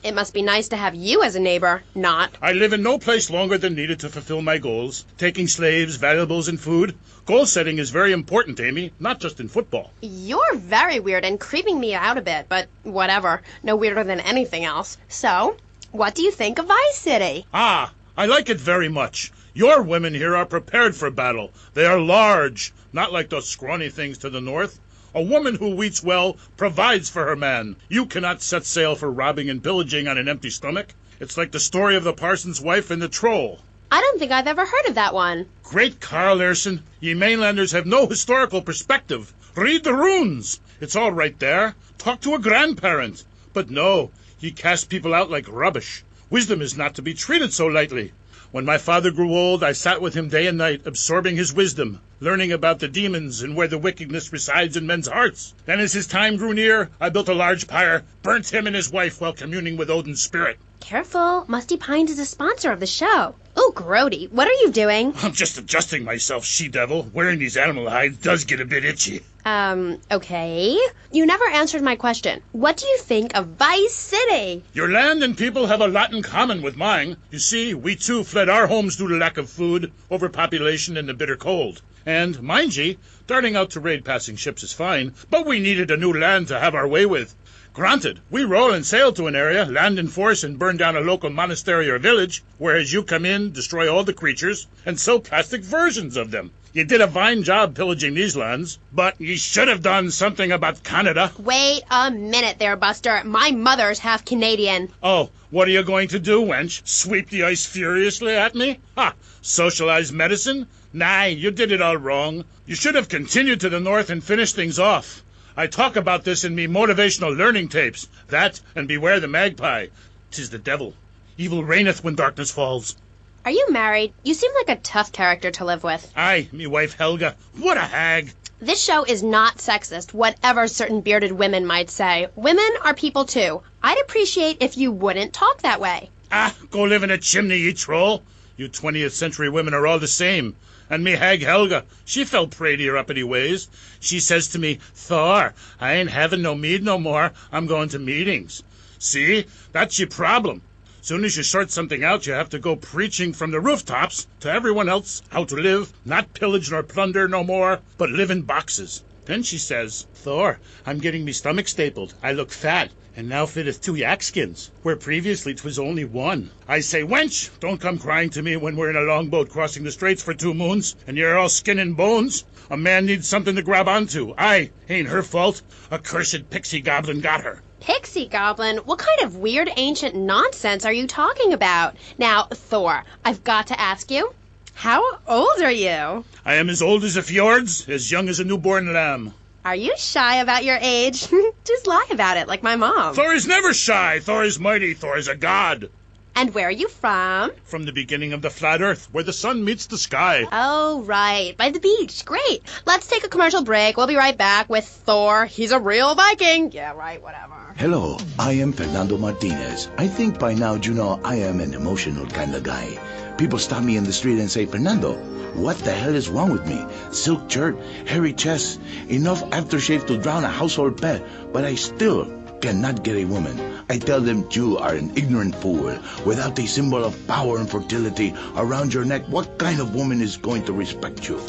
It must be nice to have you as a neighbor, not. I live in no place longer than needed to fulfill my goals, taking slaves, valuables, and food. Goal setting is very important, Amy, not just in football. You're very weird and creeping me out a bit, but whatever. No weirder than anything else. So, what do you think of Vice City? Ah, I like it very much. Your women here are prepared for battle. They are large, not like those scrawny things to the north. A woman who eats well provides for her man. You cannot set sail for robbing and pillaging on an empty stomach. It's like the story of the parson's wife and the troll. I don't think I've ever heard of that one. Great Carl Erson, ye mainlanders have no historical perspective. Read the runes. It's all right there. Talk to a grandparent. But no, ye cast people out like rubbish. Wisdom is not to be treated so lightly. When my father grew old, I sat with him day and night, absorbing his wisdom, learning about the demons and where the wickedness resides in men's hearts. Then as his time grew near, I built a large pyre, burnt him and his wife while communing with Odin's spirit. Careful, Musty Pines is a sponsor of the show. Oh, Grody, what are you doing? I'm just adjusting myself, she-devil. Wearing these animal hides does get a bit itchy. Okay. You never answered my question. What do you think of Vice City? Your land and people have a lot in common with mine. You see, we too fled our homes due to lack of food, overpopulation, and the bitter cold. And, mind ye, darting out to raid passing ships is fine, but we needed a new land to have our way with. Granted, we roll and sail to an area, land in force, and burn down a local monastery or village, whereas you come in, destroy all the creatures, and sell plastic versions of them. You did a fine job pillaging these lands, but you should have done something about Canada. Wait a minute there, Buster. My mother's half Canadian. Oh, what are you going to do, wench? Sweep the ice furiously at me? Ha! Socialized medicine? Nah, you did it all wrong. You should have continued to the north and finished things off. I talk about this in me motivational learning tapes. That, and beware the magpie. 'Tis the devil. Evil reigneth when darkness falls. Are you married? You seem like a tough character to live with. Aye, me wife Helga. What a hag. This show is not sexist, whatever certain bearded women might say. Women are people too. I'd appreciate if you wouldn't talk that way. Ah, go live in a chimney, you troll. You 20th century women are all the same. And me hag Helga, she fell prey to your uppity ways. She says to me, Thor, I ain't having no mead no more. I'm going to meetings. See? That's your problem. Soon as you sort something out, you have to go preaching from the rooftops to everyone else how to live, not pillage nor plunder no more, but live in boxes. Then she says, Thor, I'm getting me stomach stapled. I look fat, and now fitteth 2 yak skins, where previously 'twas only 1. I say, wench, don't come crying to me when we're in a longboat crossing the straits for 2 moons, and you're all skin and bones. A man needs something to grab onto. Aye, ain't her fault. A cursed pixie goblin got her. Pixie goblin? What kind of weird ancient nonsense are you talking about? Now, Thor, I've got to ask you, how old are you? I am as old as the fjords, as young as a newborn lamb. Are you shy about your age? Just lie about it, like my mom. Thor is never shy. Thor is mighty. Thor is a god. And where are you from? From the beginning of the flat earth, where the sun meets the sky. Oh, right. By the beach. Great. Let's take a commercial break. We'll be right back with Thor. He's a real Viking. Yeah, right, whatever. Hello, I am Fernando Martinez. I think by now you know I am an emotional kind of guy. People stop me in the street and say, Fernando, what the hell is wrong with me? Silk shirt, hairy chest, enough aftershave to drown a household pet, but I still cannot get a woman. I tell them you are an ignorant fool. Without a symbol of power and fertility around your neck, what kind of woman is going to respect you?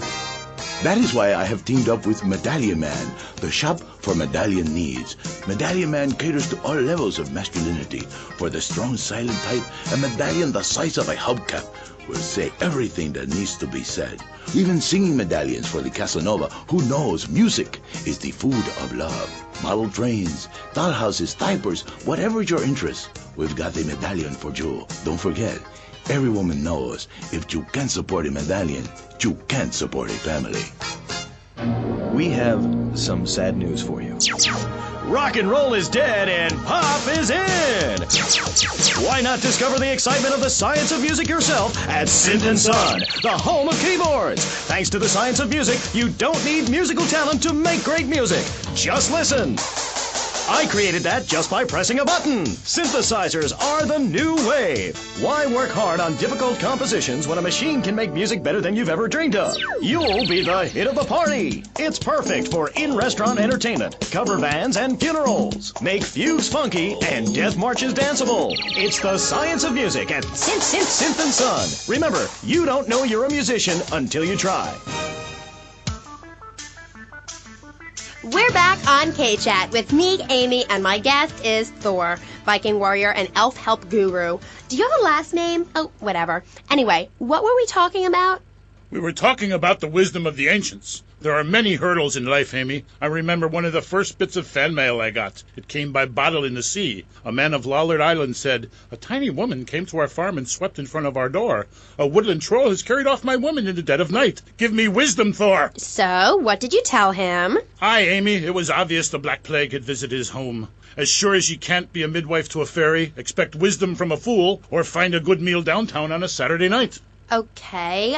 That is why I have teamed up with Medallion Man, the shop for medallion needs. Medallion Man caters to all levels of masculinity. For the strong, silent type, a medallion the size of a hubcap will say everything that needs to be said. Even singing medallions for the Casanova, who knows music is the food of love. Model trains, dollhouses, diapers, whatever your interest, we've got a medallion for you. Don't forget, every woman knows if you can't support a medallion, you can't support a family. We have some sad news for you. Rock and roll is dead and pop is in! Why not discover the excitement of the science of music yourself at Synth & Son, the home of keyboards? Thanks to the science of music, you don't need musical talent to make great music. Just listen. I created that just by pressing a button. Synthesizers are the new wave. Why work hard on difficult compositions when a machine can make music better than you've ever dreamed of? You'll be the hit of the party. It's perfect for in-restaurant entertainment, cover bands, and funerals. Make fugues funky and death marches danceable. It's the science of music at Synth & Son. Remember, you don't know you're a musician until you try. We're back on K-Chat with me, Amy, and my guest is Thor, Viking warrior and elf help guru. Do you have a last name? Oh, whatever. Anyway, what were we talking about? We were talking about the wisdom of the ancients. There are many hurdles in life, Amy. I remember one of the first bits of fan mail I got. It came by bottle in the sea. A man of Lollard Island said, "A tiny woman came to our farm and swept in front of our door. A woodland troll has carried off my woman in the dead of night. Give me wisdom, Thor." So, what did you tell him? Aye, Amy, it was obvious the Black Plague had visited his home. As sure as you can't be a midwife to a fairy, expect wisdom from a fool, or find a good meal downtown on a Saturday night. Okay.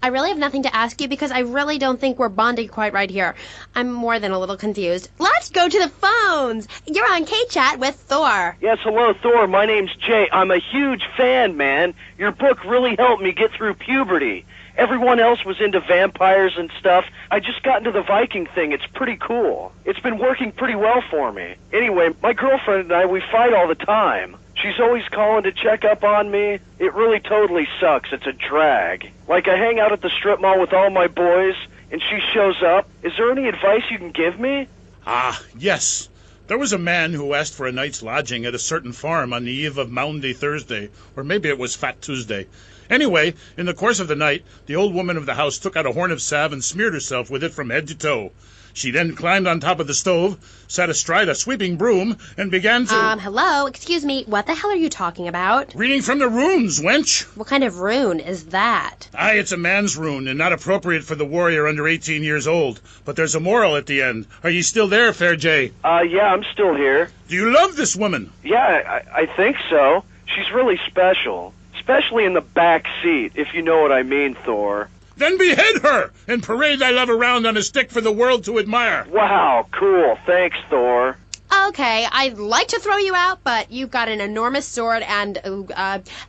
I really have nothing to ask you because I really don't think we're bonded quite right here. I'm more than a little confused. Let's go to the phones. You're on K-Chat with Thor. Yes, hello, Thor. My name's Jay. I'm a huge fan, man. Your book really helped me get through puberty. Everyone else was into vampires and stuff. I just got into the Viking thing. It's pretty cool. It's been working pretty well for me. Anyway, my girlfriend and I, we fight all the time. She's always calling to check up on me. It really totally sucks. It's a drag. Like, I hang out at the strip mall with all my boys, and she shows up. Is there any advice you can give me? Ah, yes. There was a man who asked for a night's lodging at a certain farm on the eve of Maundy Thursday, or maybe it was Fat Tuesday. Anyway, in the course of the night, the old woman of the house took out a horn of salve and smeared herself with it from head to toe. She then climbed on top of the stove, sat astride a sweeping broom, and began to... Hello, excuse me, what the hell are you talking about? Reading from the runes, wench. What kind of rune is that? Aye, it's a man's rune, and not appropriate for the warrior under 18 years old. But there's a moral at the end. Are you still there, Fair Jay? Yeah, I'm still here. Do you love this woman? Yeah, I think so. She's really special. especially in the back seat, if you know what I mean, Thor. Then behead her and parade thy love around on a stick for the world to admire. Wow, cool. Thanks, Thor. Okay, I'd like to throw you out, but you've got an enormous sword and,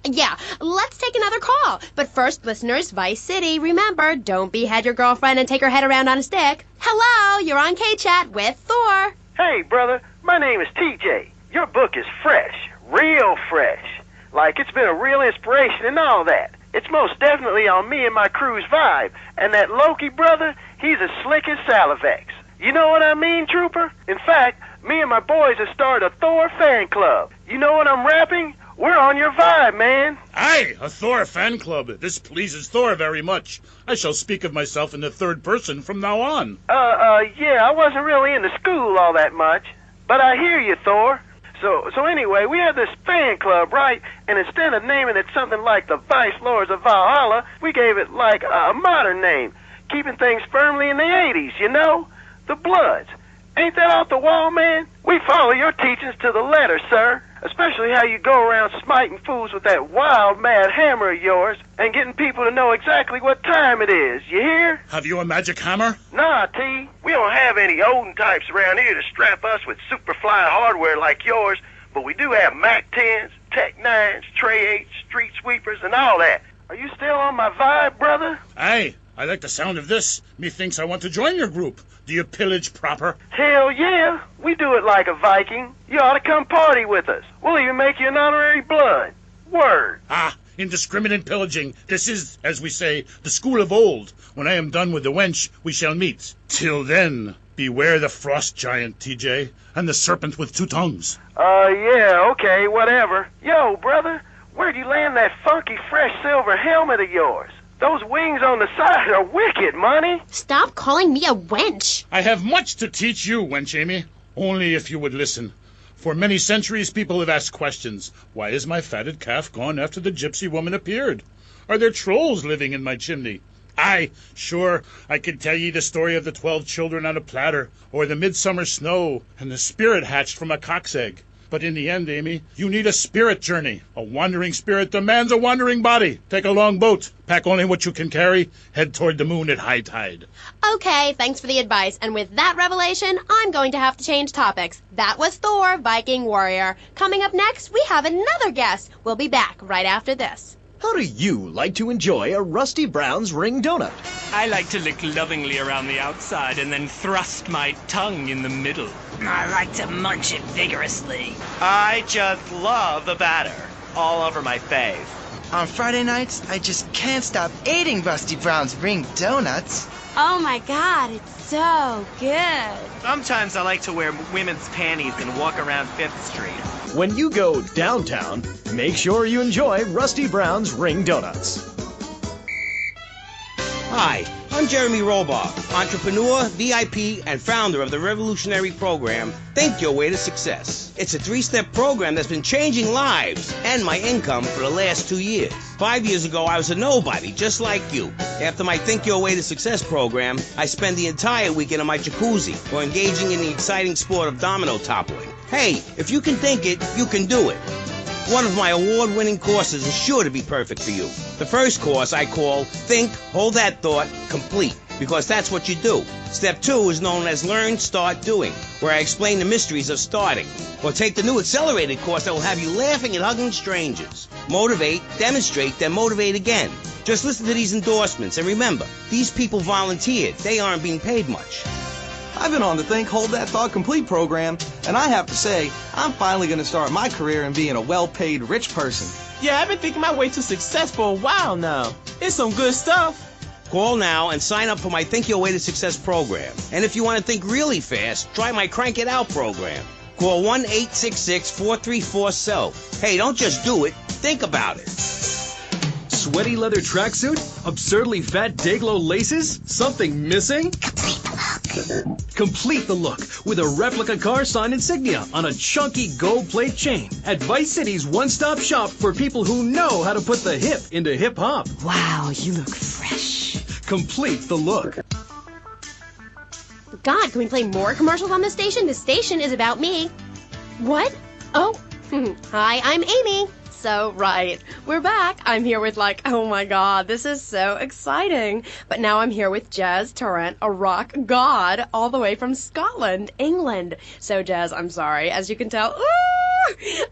yeah, let's take another call. But first, listeners, Vice City, remember, don't behead your girlfriend and take her head around on a stick. Hello, you're on K-Chat with Thor. Hey, brother, my name is TJ. Your book is fresh, real fresh. Like, it's been a real inspiration and all that. It's most definitely on me and my crew's vibe. And that Loki brother, he's as slick as Salivex. You know what I mean, Trooper? In fact, me and my boys have started a Thor fan club. You know what I'm rapping? We're on your vibe, man. Aye, a Thor fan club. This pleases Thor very much. I shall speak of myself in the third person from now on. Yeah, I wasn't really into school all that much. But I hear you, Thor. So anyway, we have this fan club, right? And instead of naming it something like the Vice Lords of Valhalla, we gave it like a modern name, keeping things firmly in the 80s, you know? The Bloods. Ain't that off the wall, man? We follow your teachings to the letter, sir. Especially how you go around smiting fools with that wild, mad hammer of yours and getting people to know exactly what time it is. You hear? Have you a magic hammer? Nah, T. We don't have any olden types around here to strap us with Superfly hardware like yours, but we do have Mac 10s, Tech 9s, Trey 8s, Street Sweepers, and all that. Are you still on my vibe, brother? Aye, I like the sound of this. Methinks I want to join your group. Do you pillage proper? Hell yeah. We do it like a Viking. You ought to come party with us. We'll even make you an honorary blood. Word. Ah, indiscriminate pillaging. This is, as we say, the school of old. When I am done with the wench, we shall meet. Till then, beware the frost giant, TJ, and the serpent with two tongues. Yeah, okay, whatever. Yo, brother, where'd you land that funky fresh silver helmet of yours? Those wings on the side are wicked, money. Stop calling me a wench. I have much to teach you, wench Amy. Only if you would listen. For many centuries, people have asked questions. Why is my fatted calf gone after the gypsy woman appeared? Are there trolls living in my chimney? Aye, sure, I could tell ye the story of the 12 children on a platter, or the midsummer snow, and the spirit hatched from a cock's egg. But in the end, Amy, you need a spirit journey. A wandering spirit demands a wandering body. Take a long boat. Pack only what you can carry. Head toward the moon at high tide. Okay, thanks for the advice. And with that revelation, I'm going to have to change topics. That was Thor, Viking Warrior. Coming up next, we have another guest. We'll be back right after this. How do you like to enjoy a Rusty Brown's ring donut? I like to lick lovingly around the outside and then thrust my tongue in the middle. I like to munch it vigorously. I just love the batter all over my face. On Friday nights, I just can't stop eating Rusty Brown's ring donuts. Oh my God, it's so good. Sometimes I like to wear women's panties and walk around 5th Street. When you go downtown, make sure you enjoy Rusty Brown's ring donuts. Hi, I'm Jeremy Robar, entrepreneur, VIP, and founder of the revolutionary program, Think Your Way to Success. It's a 3-step program that's been changing lives and my income for the last 2 years. 5 years ago, I was a nobody, just like you. After my Think Your Way to Success program, I spend the entire weekend in my jacuzzi or engaging in the exciting sport of domino toppling. Hey, if you can think it, you can do it. One of my award-winning courses is sure to be perfect for you. The first course I call Think, Hold That Thought, Complete, because that's what you do. Step 2 is known as Learn, Start, Doing, where I explain the mysteries of starting. Or take the new accelerated course that will have you laughing and hugging strangers. Motivate, demonstrate, then motivate again. Just listen to these endorsements, and remember, these people volunteered. They aren't being paid much. I've been on the Think, Hold That Thought Complete program, and I have to say, I'm finally going to start my career in being a well-paid rich person. Yeah, I've been thinking my way to success for a while now. It's some good stuff. Call now and sign up for my Think Your Way to Success program. And if you want to think really fast, try my Crank It Out program. Call 1-866-434-SELF. Hey, don't just do it. Think about it. Sweaty leather tracksuit? Absurdly fat Dayglow laces? Something missing? Complete the look with a replica car sign insignia on a chunky gold plate chain at Vice City's one-stop shop for people who know how to put the hip into hip-hop. Wow, you look fresh. Complete the look. God, can we play more commercials on this station? This station is about me. What? Oh, hi, I'm Amy. so right. We're back. I'm here with oh my god, this is so exciting. But now I'm here with Jez Tarrant, a rock god, all the way from Scotland, England. So Jez, I'm sorry. As you can tell,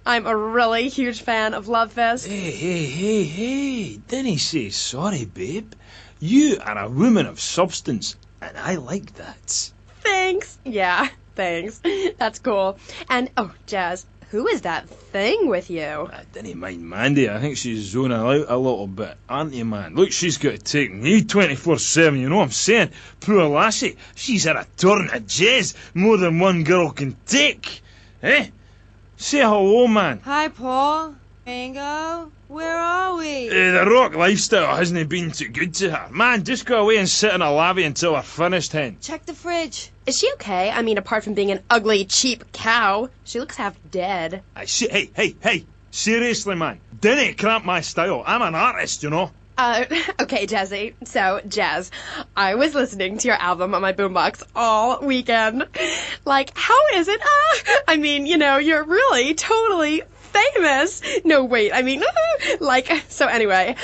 I'm a really huge fan of Love Fest. Hey, didn't say sorry, babe. You are a woman of substance, and I like that. Thanks. Yeah, thanks. That's cool. And, Jez, who is that thing with you? I didn't mind Mandy. I think she's zoning out a little bit, aren't you, man? Look, she's got to take me 24/7, you know what I'm saying? Poor lassie, she's had a turn at Jez more than one girl can take. Eh? Say hello, man. Hi, Paul. Bingo. Where are we? The rock lifestyle hasn't been too good to her. Man, just go away and sit in a lavvy until we're finished, hen. Check the fridge. Is she okay? I mean, apart from being an ugly, cheap cow, she looks half dead. Hey. Seriously, man. Didn't cramp my style. I'm an artist, you know. Okay, Jesse. So, Jez, I was listening to your album on my boombox all weekend. How is it? I mean, you're really totally famous. No, wait, I mean, so anyway,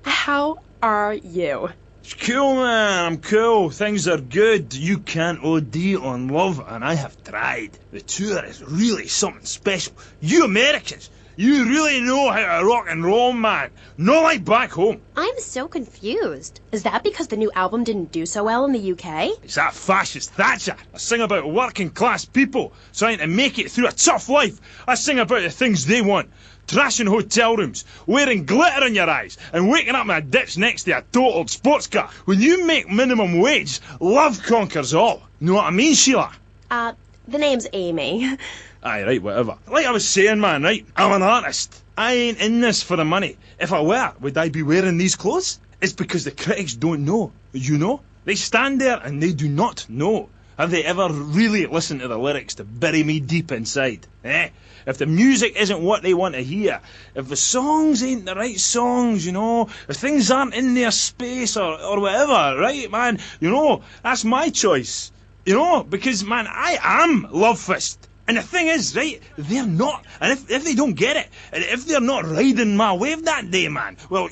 how are you? It's cool, man. I'm cool. Things are good. You can't OD on love, and I have tried. The tour is really something special. You Americans, you really know how to rock and roll, man. Not like back home. I'm so confused. Is that because the new album didn't do so well in the UK? It's that fascist Thatcher. I sing about working class people trying to make it through a tough life. I sing about the things they want. Trashing hotel rooms, wearing glitter in your eyes, and waking up in a ditch next to a totaled sports car. When you make minimum wage, love conquers all. Know what I mean, Sheila? The name's Amy. Aye, right, whatever. Like I was saying, man, right, I'm an artist. I ain't in this for the money. If I were, would I be wearing these clothes? It's because the critics don't know. You know? They stand there and they do not know. Have they ever really listened to the lyrics to bury me deep inside? If the music isn't what they want to hear, if the songs ain't the right songs, if things aren't in their space or whatever, right, man, that's my choice. Because, man, I am Love Fist. And the thing is, right, they're not. And if they don't get it, and if they're not riding my wave that day, man, well,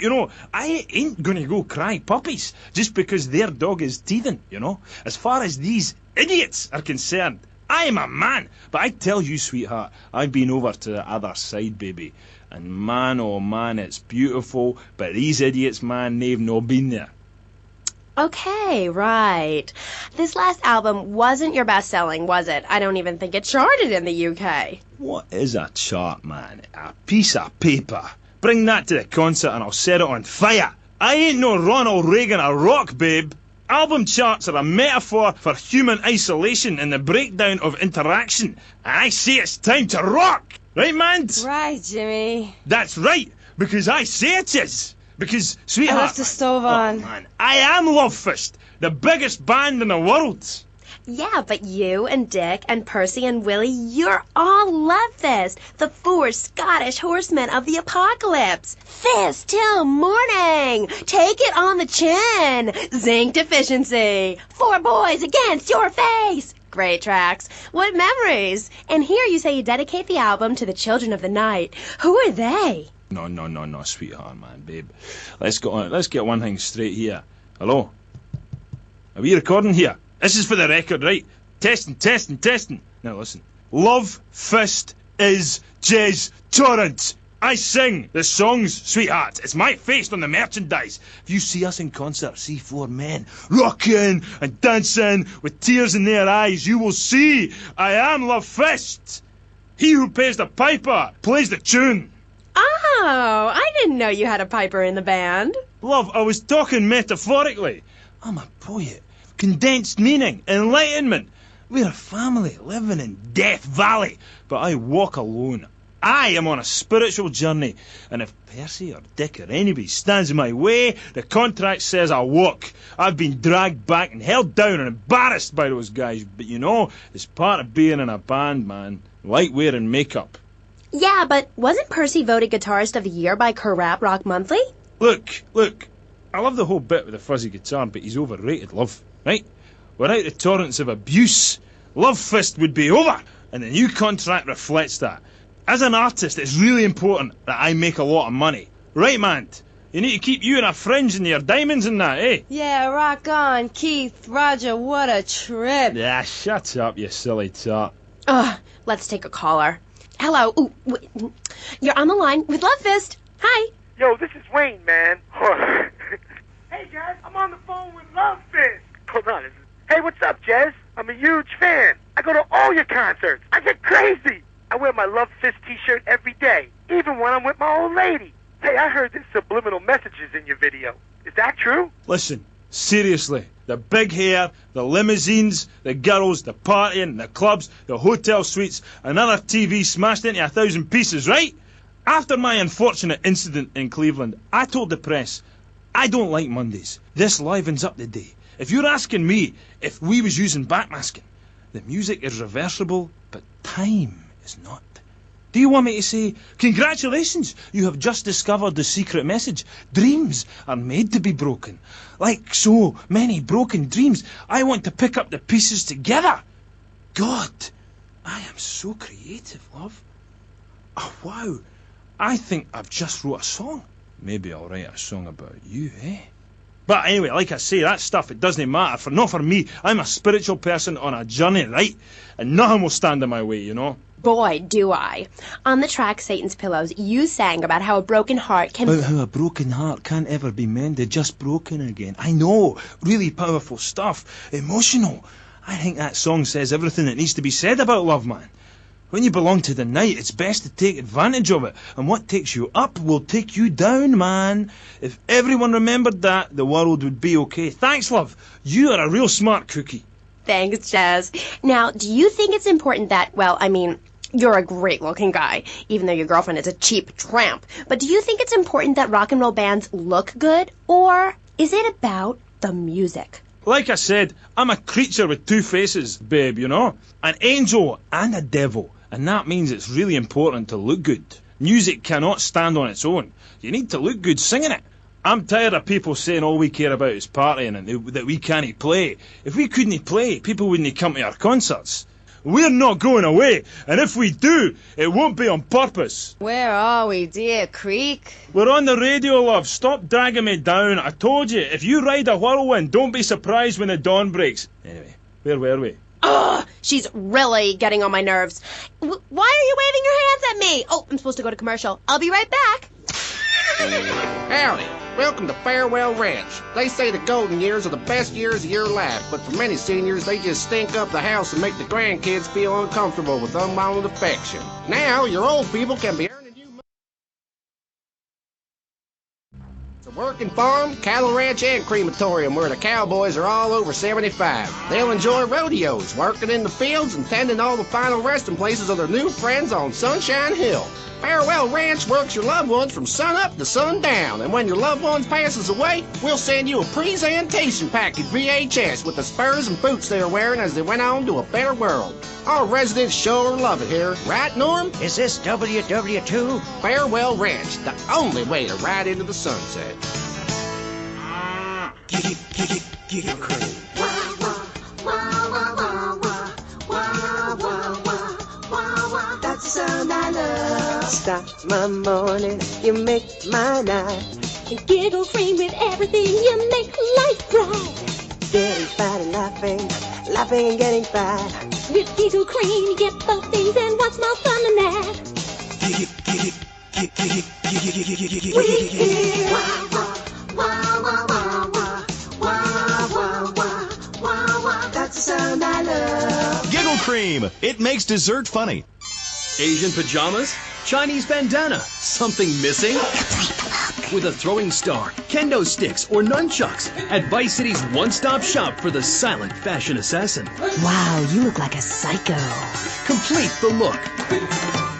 I ain't gonna go cry puppies just because their dog is teething, As far as these idiots are concerned, I am a man. But I tell you, sweetheart, I've been over to the other side, baby. And man, oh man, it's beautiful. But these idiots, man, they've not been there. Okay, right. This last album wasn't your best-selling, was it? I don't even think it charted in the UK. What is a chart, man? A piece of paper. Bring that to the concert and I'll set it on fire. I ain't no Ronald Reagan or rock, babe. Album charts are a metaphor for human isolation and the breakdown of interaction. And I say it's time to rock! Right, man? Right, Jimmy. That's right, because I say it is. Because, sweetheart... I left the stove on. Man, I am Love Fist, the biggest band in the world. Yeah, but you and Dick and Percy and Willie, you're all Love Fist, the 4 Scottish horsemen of the apocalypse. Fist till morning. Take it on the chin. Zinc deficiency. 4 boys against your face. Great tracks. What memories. And here you say you dedicate the album to the children of the night. Who are they? No, sweetheart, man, babe. Let's get one thing straight here. Hello? Are we recording here? This is for the record, right? Testing. Now listen. Love Fist is Jez Tarrant. I sing the songs, sweetheart. It's my face on the merchandise. If you see us in concert, see 4 men rocking and dancing with tears in their eyes, you will see I am Love Fist. He who pays the piper plays the tune. Oh, I didn't know you had a piper in the band. Love, I was talking metaphorically. I'm a poet. Condensed meaning, enlightenment. We're a family living in Death Valley, but I walk alone. I am on a spiritual journey, and if Percy or Dick or anybody stands in my way, the contract says I walk. I've been dragged back and held down and embarrassed by those guys, but it's part of being in a band, man. Like wearing makeup. Yeah, but wasn't Percy voted Guitarist of the Year by Kerrap Rock Monthly? Look, I love the whole bit with the fuzzy guitar, but he's overrated, love, right? Without the torrents of abuse, Love Fist would be over, and the new contract reflects that. as an artist, it's really important that I make a lot of money. Right, man? You need to keep you and a fringe and your diamonds and that, eh? Yeah, rock on, Keith. Roger, what a trip. Yeah, shut up, you silly tot. Ugh, let's take a caller. Hello. Ooh, you're on the line with Love Fist. Hi. Yo, this is Wayne, man. Hey, guys, I'm on the phone with Love Fist. Hold on. Hey, what's up, Jez? I'm a huge fan. I go to all your concerts. I get crazy. I wear my Love Fist t-shirt every day, even when I'm with my old lady. Hey, I heard there's subliminal messages in your video. Is that true? Listen, seriously. The big hair, the limousines, the girls, the partying, the clubs, the hotel suites, another TV smashed into 1,000 pieces, right? After my unfortunate incident in Cleveland, I told the press, I don't like Mondays. This livens up the day. If you're asking me if we was using backmasking, the music is reversible, but time is not. Do you want me to say, congratulations, you have just discovered the secret message. Dreams are made to be broken. Like so many broken dreams, I want to pick up the pieces together. God, I am so creative, love. Oh, wow. I think I've just wrote a song. Maybe I'll write a song about you, eh? But anyway, like I say, that stuff, it doesn't matter. Not for me. I'm a spiritual person on a journey, right? And nothing will stand in my way, you know? Boy, do I. On the track Satan's Pillows, you sang about how a broken heart can... About how a broken heart can't ever be mended, just broken again. I know. Really powerful stuff. Emotional. I think that song says everything that needs to be said about love, man. When you belong to the night, it's best to take advantage of it. And what takes you up will take you down, man. If everyone remembered that, the world would be okay. Thanks, love. You are a real smart cookie. Thanks, Jazz. Now, do you think it's important that, well, I mean, you're a great-looking guy, even though your girlfriend is a cheap tramp. But do you think it's important that rock and roll bands look good? Or is it about the music? Like I said, I'm a creature with two faces, babe, you know? An angel and a devil. And that means it's really important to look good. Music cannot stand on its own. You need to look good singing it. I'm tired of people saying all we care about is partying and that we can't play. If we couldn't play, people wouldn't come to our concerts. We're not going away, and if we do, it won't be on purpose. Where are we, dear Creek? We're on the radio, love. Stop dragging me down. I told you, if you ride a whirlwind, don't be surprised when the dawn breaks. Anyway, where were we? Ugh, she's really getting on my nerves. Why are you waving your hands at me? Oh, I'm supposed to go to commercial. I'll be right back. Howdy. Welcome to Farewell Ranch. They say the golden years are the best years of your life, but for many seniors, they just stink up the house and make the grandkids feel uncomfortable with unwanted affection. Now, your old people can be earning you money. It's a working farm, cattle ranch, and crematorium where the cowboys are all over 75. They'll enjoy rodeos, working in the fields, and tending all the final resting places of their new friends on Sunshine Hill. Farewell Ranch works your loved ones from sun up to sundown, and when your loved ones passes away, we'll send you a presentation package VHS with the spurs and boots they were wearing as they went on to a better world. Our residents sure love it here, right, Norm? Is this WW2? Farewell Ranch, the only way to ride into the sunset. Giggle Cream. That's the sound I love. Stop my morning, you make my night. And Giggle Cream with everything, you make life bright. Getting fat and laughing, laughing and getting fat. With Giggle Cream, you get both things, and what's more fun than that? That's the sound I love. Giggle Cream. It makes dessert funny. Asian pajamas? Chinese bandana? Something missing? With a throwing star, kendo sticks, or nunchucks at Vice City's one-stop shop for the silent fashion assassin. Wow, you look like a psycho. Complete the look.